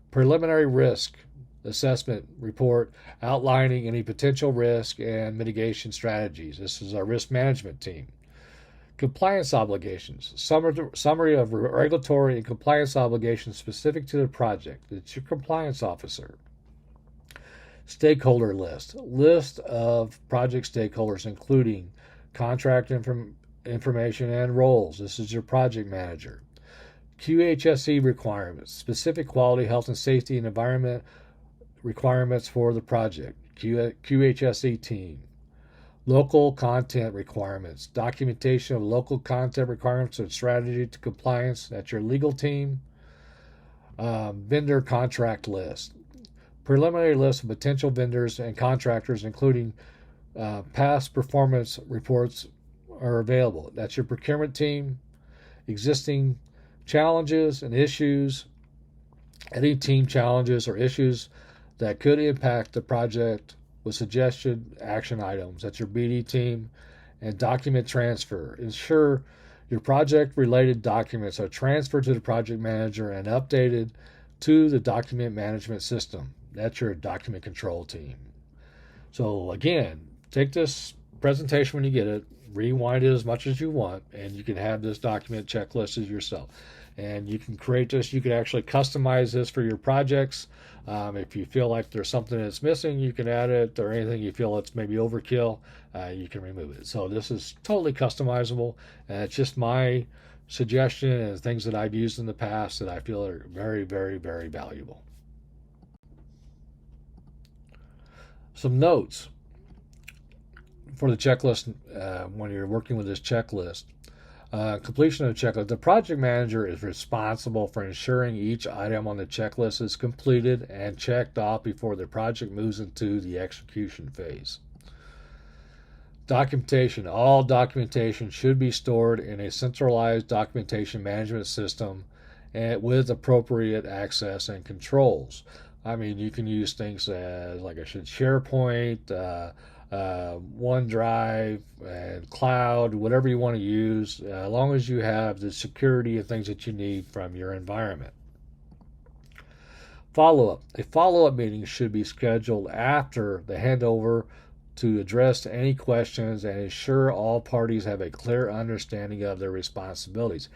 Preliminary risk assessment report outlining any potential risk and mitigation strategies. This is our risk management team. Compliance obligations. Summary of regulatory and compliance obligations specific to the project. It's your compliance officer. Stakeholder list. List of project stakeholders, including contract information and roles. This is your project manager. QHSE requirements, specific quality, health and safety, and environment requirements for the project. QHSE team. Local content requirements, documentation of local content requirements and strategy to compliance. That's your legal team. Vendor contract list. Preliminary list of potential vendors and contractors, including past performance reports, are available. That's your procurement team. Existing challenges and issues, any team challenges or issues that could impact the project with suggested action items. That's your BD team. And document transfer. Ensure your project-related documents are transferred to the project manager and updated to the document management system. That's your document control team. So again, take this presentation when you get it, rewind it as much as you want, and you can have this document checklist as yourself. And you can create this. You can actually customize this for your projects. If you feel like there's something that's missing, you can add it, or anything you feel it's maybe overkill, you can remove it. So this is totally customizable. It's just my suggestion and things that I've used in the past that I feel are very, very, very valuable. Some notes for the checklist when you're working with this checklist. Completion of the checklist. The project manager is responsible for ensuring each item on the checklist is completed and checked off before the project moves into the execution phase. Documentation. All documentation should be stored in a centralized documentation management system and with appropriate access and controls. I mean, you can use things as, like I said, SharePoint, OneDrive, and cloud, whatever you want to use, as long as you have the security and things that you need from your environment. Follow-up. A follow-up meeting should be scheduled after the handover to address any questions and ensure all parties have a clear understanding of their responsibilities.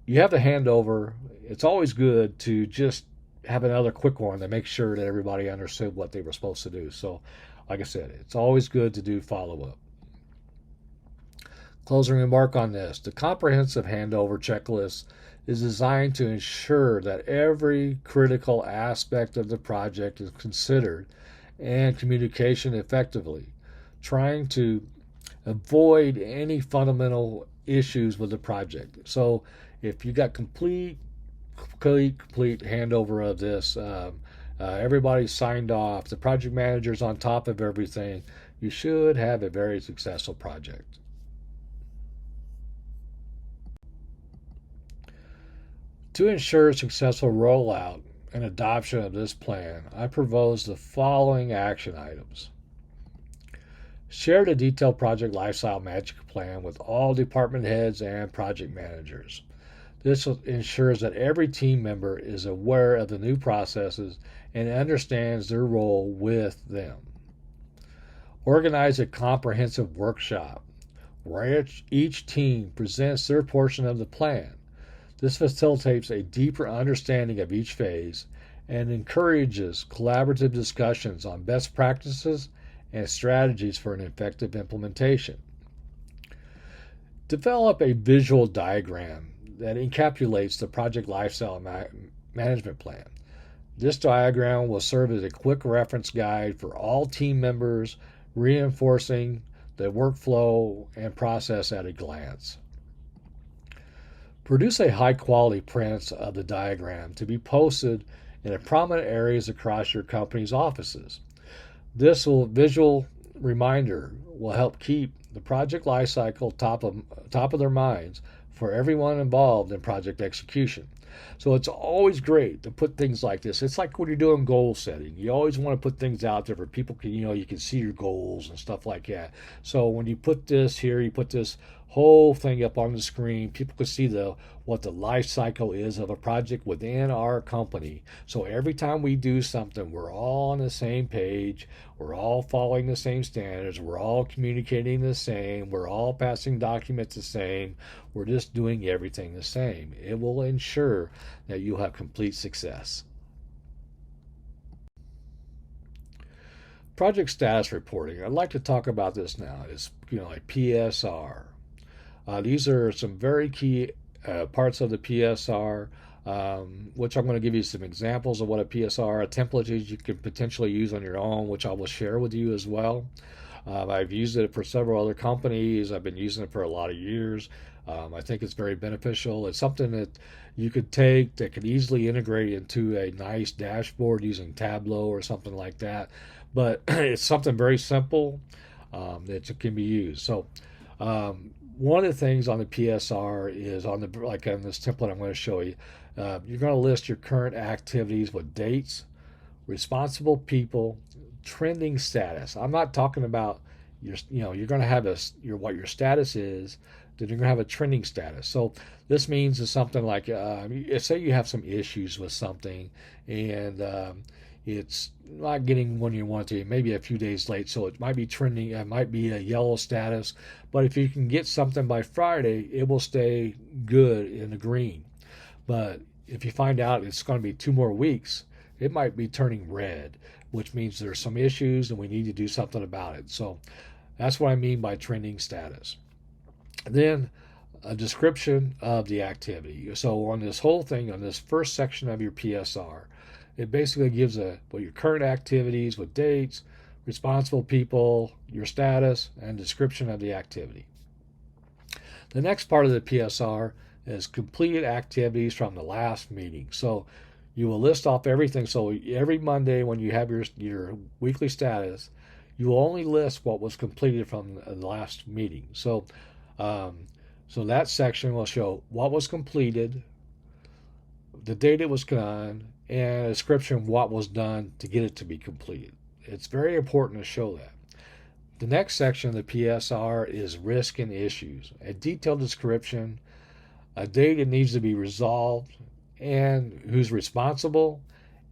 You have the handover. It's always good to just have another quick one to make sure that everybody understood what they were supposed to do. So, like I said, it's always good to do follow-up. Closing remark on this. The comprehensive handover checklist is designed to ensure that every critical aspect of the project is considered and communication effectively, trying to avoid any fundamental issues with the project. So if you got complete handover of this, everybody's signed off, the project manager's on top of everything, you should have a very successful project. To ensure successful rollout and adoption of this plan, I propose the following action items. Share the detailed project lifecycle management plan with all department heads and project managers. This ensures that every team member is aware of the new processes and understands their role with them. Organize a comprehensive workshop where each team presents their portion of the plan. This facilitates a deeper understanding of each phase and encourages collaborative discussions on best practices and strategies for an effective implementation. Develop a visual diagram that encapsulates the project lifecycle management plan. This diagram will serve as a quick reference guide for all team members, reinforcing the workflow and process at a glance. Produce a high-quality print of the diagram to be posted in prominent areas across your company's offices. This visual reminder will help keep the project lifecycle top of their minds for everyone involved in project execution. So it's always great to put things like this. It's like when you're doing goal setting. You always want to put things out there for people can, you can see your goals and stuff like that. So when you put this here, you put this whole thing up on the screen, people can see what the life cycle is of a project within our company. So every time we do something, we're all on the same page, we're all following the same standards, we're all communicating the same, we're all passing documents the same, we're just doing everything the same. It will ensure that you have complete success. Project status reporting. I'd like to talk about this now. It's like PSR. These are some very key parts of the PSR, which I'm going to give you some examples of what a PSR, a template is you can potentially use on your own, which I will share with you as well. I've used it for several other companies. I've been using it for a lot of years. I think it's very beneficial. It's something that you could take that could easily integrate into a nice dashboard using Tableau or something like that. But it's something very simple that can be used. So one of the things on the PSR is on this template I'm going to show you. You're going to list your current activities with dates, responsible people, trending status. I'm not talking about you're going to have what your status is. Then you're going to have a trending status. So this means is something like say you have some issues with something and it's not getting when you want to, maybe a few days late, so it might be trending, it might be a yellow status, but if you can get something by Friday, it will stay good in the green. But if you find out it's going to be 2 more weeks, it might be turning red, which means there's some issues and we need to do something about it. So that's what I mean by trending status. Then a description of the activity. So on this whole thing, on this first section of your PSR, it basically gives your current activities with dates, responsible people, your status, and description of the activity. The next part of the PSR is completed activities from the last meeting. So you will list off everything. So every Monday when you have your weekly status, you will only list what was completed from the last meeting. So that section will show what was completed, the date it was done, and a description of what was done to get it to be completed. It's very important to show that. The next section of the PSR is risk and issues, a detailed description, a date it needs to be resolved, and who's responsible,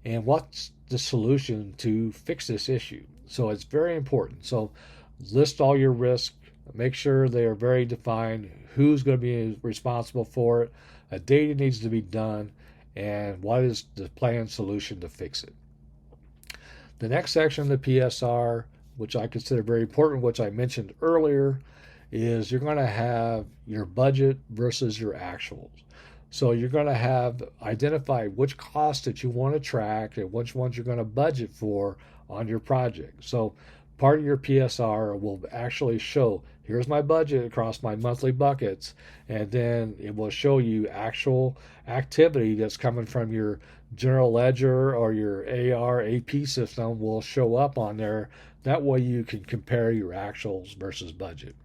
and what's the solution to fix this issue. So it's very important. So list all your risks, make sure they are very defined, who's going to be responsible for it, a date it needs to be done, and what is the planned solution to fix it. The next section of the PSR, which I consider very important, which I mentioned earlier, is you're going to have your budget versus your actuals. So you're going to have identify which costs that you want to track and which ones you're going to budget for on your project. So part of your PSR will actually show, here's my budget across my monthly buckets, and then it will show you actual activity that's coming from your general ledger or your AR AP system will show up on there. That way you can compare your actuals versus budget.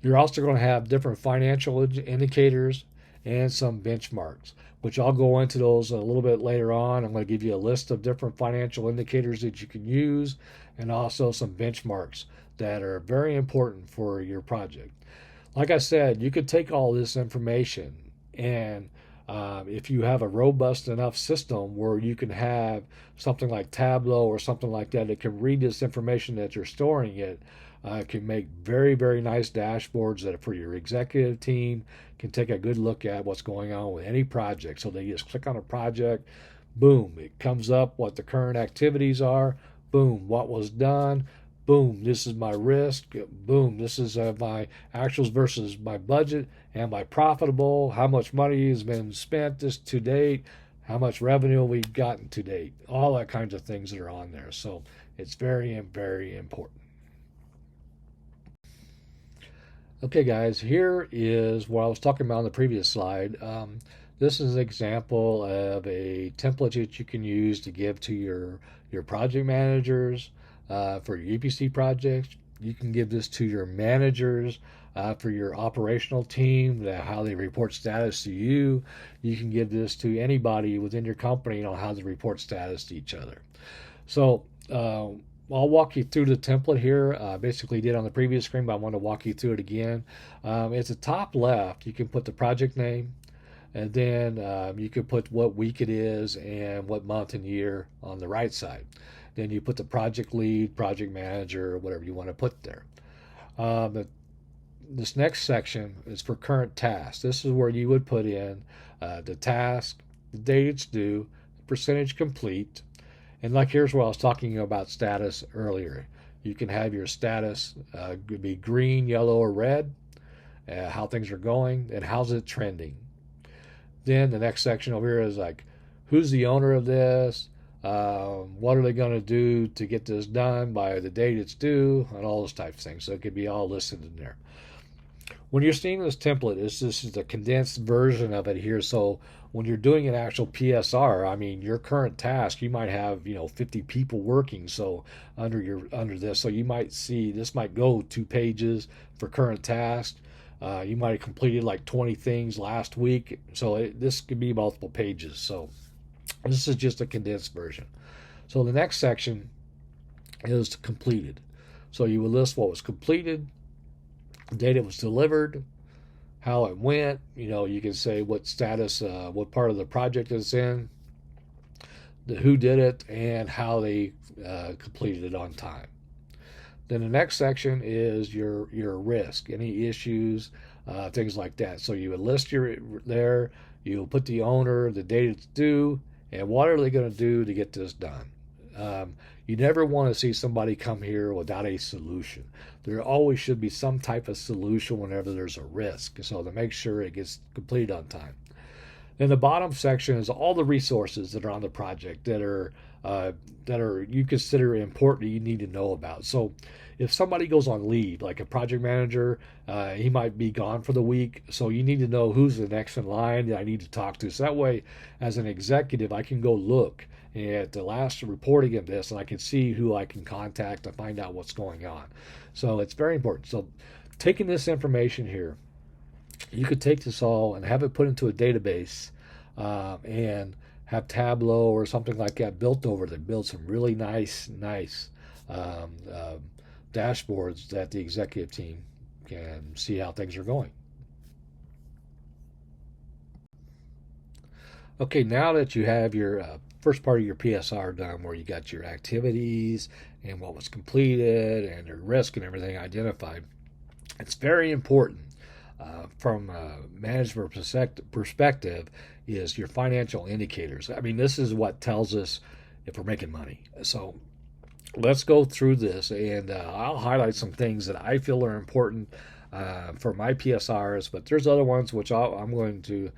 You're also going to have different financial indicators and some benchmarks, which I'll go into those a little bit later on. I'm going to give you a list of different financial indicators that you can use and also some benchmarks that are very important for your project. Like I said, you could take all this information and If you have a robust enough system where you can have something like Tableau or something like that can read this information that you're storing it can make very, very nice dashboards that for your executive team can take a good look at what's going on with any project. So they just click on a project, boom, it comes up what the current activities are, boom, what was done, boom, this is my risk, boom, this is my actuals versus my budget, am I profitable, how much money has been spent this to date, how much revenue we've gotten to date, all that kinds of things that are on there. So it's very, very important. Okay, guys, here is what I was talking about on the previous slide. This is an example of a template that you can use to give to your project managers for your EPC projects. You can give this to your managers for your operational team, how they report status to you. You can give this to anybody within your company on how to report status to each other. So I'll walk you through the template here. Basically did on the previous screen, but I want to walk you through it again. It's the top left. You can put the project name, and then you can put what week it is and what month and year on the right side. Then you put the project lead, project manager, whatever you want to put there. This next section is for current tasks. This is where you would put in the task, the date it's due, percentage complete, and like here's what I was talking about status earlier. You can have your status be green, yellow, or red, how things are going, and how's it trending. Then the next section over here is like, who's the owner of this? What are they going to do to get this done by the date it's due, and all those types of things. So it could be all listed in there. When you're seeing this template, this is a condensed version of it here. So when you're doing an actual PSR, I mean, your current task, you might have 50 people working. So under this, so you might see this might go 2 pages for current task. You might have completed like 20 things last week. So this could be multiple pages. So this is just a condensed version. So the next section is completed. So you would list what was completed, the date it was delivered, how it went. You can say what status, what part of the project it's in, who did it, and how they completed it on time. Then the next section is your risk, any issues, things like that. So you would list there. You'll put the owner, the date it's due, and what are they going to do to get this done. You never want to see somebody come here without a solution. There always should be some type of solution whenever there's a risk, so to make sure it gets completed on time. Then the bottom section is all the resources that are on the project that are you consider important, you need to know about. So if somebody goes on leave, like a project manager, he might be gone for the week, so you need to know who's the next in line that I need to talk to. So that way, as an executive, I can go look at the last reporting of this, and I can see who I can contact to find out what's going on. So it's very important. So taking this information here, you could take this all and have it put into a database and have Tableau or something like that built over that build some really nice dashboards that the executive team can see how things are going. Okay, now that you have your first part of your PSR done, where you got your activities and what was completed and your risk and everything identified, it's very important from a management perspective is your financial indicators. I mean, this is what tells us if we're making money. So let's go through this, and I'll highlight some things that I feel are important for my PSRs, but there's other ones which I'm going to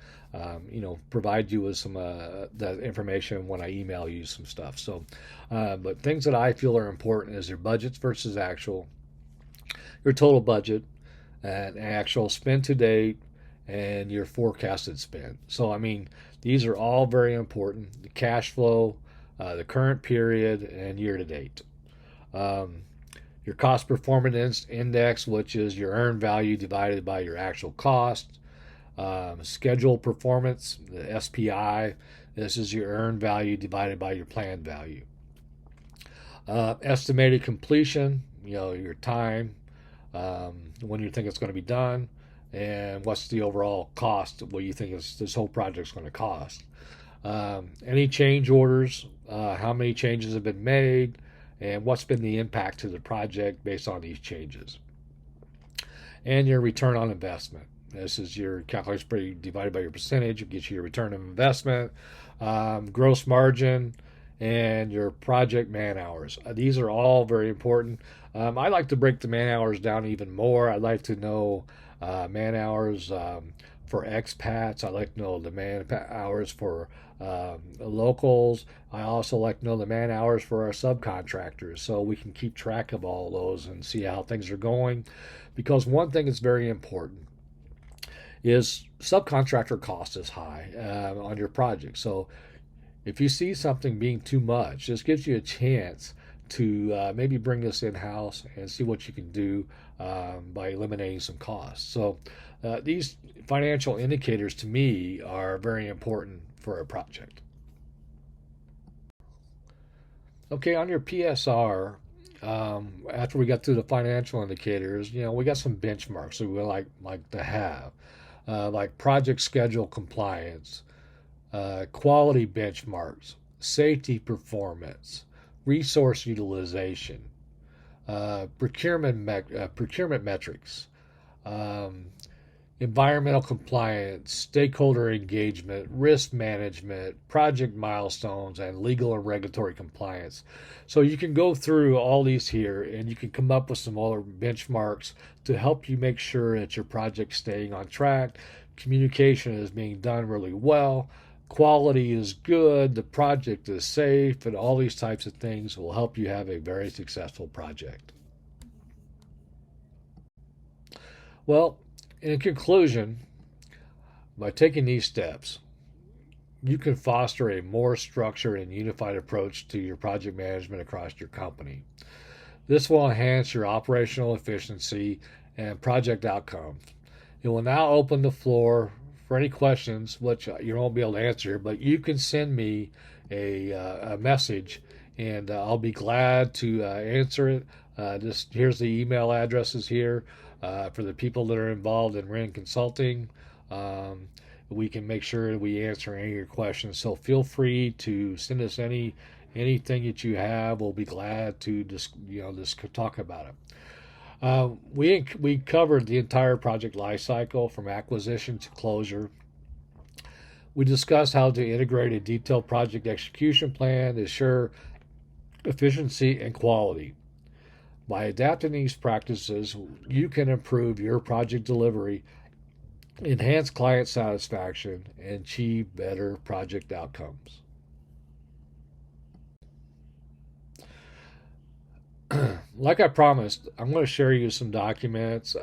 provide you with some that information when I email you some stuff. So but things that I feel are important is your budgets versus actual, your total budget, and actual spend to date, and your forecasted spend. So I mean, these are all very important. The cash flow, the current period, and year to date. Your cost performance index, which is your earned value divided by your actual cost. Schedule performance, the SPI. This is your earned value divided by your planned value. Estimated completion, your time, when you think it's going to be done, and what's the overall cost, what you think this whole project's going to cost. Any change orders, how many changes have been made, and what's been the impact to the project based on these changes. And your return on investment. This is your calculation divided by your percentage. It gives you your return on investment, gross margin, and your project man hours. These are all very important. I like to break the man hours down even more. I'd like to know man hours for expats. I like to know the man hours for locals. I also like to know the man hours for our subcontractors, so we can keep track of all those and see how things are going. Because one thing that's very important is subcontractor cost is high on your project. So if you see something being too much, this gives you a chance to maybe bring this in-house and see what you can do by eliminating some costs. So these financial indicators to me are very important for a project. Okay, on your PSR, after we got through the financial indicators, we got some benchmarks that we like to have, like project schedule compliance, quality benchmarks, safety performance, resource utilization, procurement metrics, environmental compliance, stakeholder engagement, risk management, project milestones, and legal and regulatory compliance. So you can go through all these here and you can come up with some other benchmarks to help you make sure that your project's staying on track, communication is being done really well, quality is good, the project is safe, and all these types of things will help you have a very successful project. Well, in conclusion, by taking these steps, you can foster a more structured and unified approach to your project management across your company. This will enhance your operational efficiency and project outcomes. It will now open the floor for any questions, which you won't be able to answer, but you can send me a message, and I'll be glad to answer it. Here's the email addresses here. For the people that are involved in REN Consulting, we can make sure that we answer any of your questions. So feel free to send us anything that you have. We'll be glad to just talk about it. We covered the entire project life cycle from acquisition to closure. We discussed how to integrate a detailed project execution plan to ensure efficiency and quality. By adapting these practices, you can improve your project delivery, enhance client satisfaction, and achieve better project outcomes. Like I promised, I'm going to share you some documents.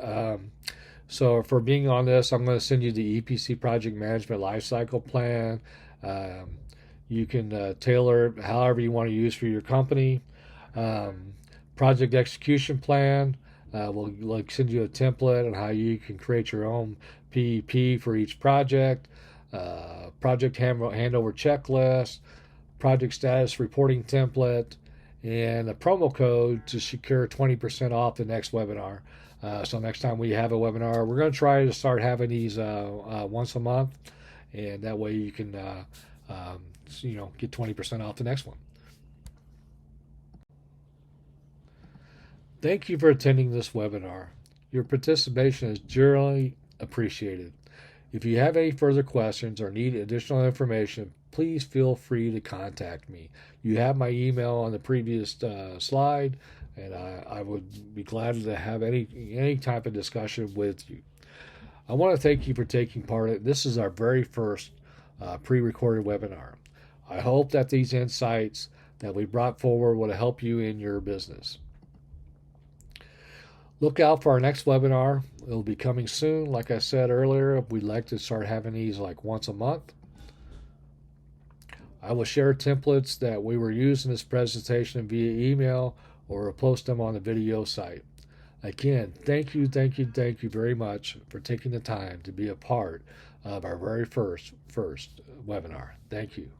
So for being on this, I'm going to send you the EPC Project Management Lifecycle Plan. You can tailor it however you want to use for your company. Project execution plan. We'll send you a template on how you can create your own PEP for each project. Project handover checklist, project status reporting template, and a promo code to secure 20% off the next webinar. So next time we have a webinar, we're going to try to start having these once a month, and that way you can get 20% off the next one. Thank you for attending this webinar. Your participation is generally appreciated. If you have any further questions or need additional information, please feel free to contact me. You have my email on the previous slide, and I would be glad to have any type of discussion with you. I want to thank you for taking part in it. This is our very first pre-recorded webinar. I hope that these insights that we brought forward will help you in your business. Look out for our next webinar. It'll be coming soon. Like I said earlier, we'd like to start having these like once a month. I will share templates that we were using in this presentation via email or post them on the video site. Again, thank you very much for taking the time to be a part of our very first webinar. Thank you.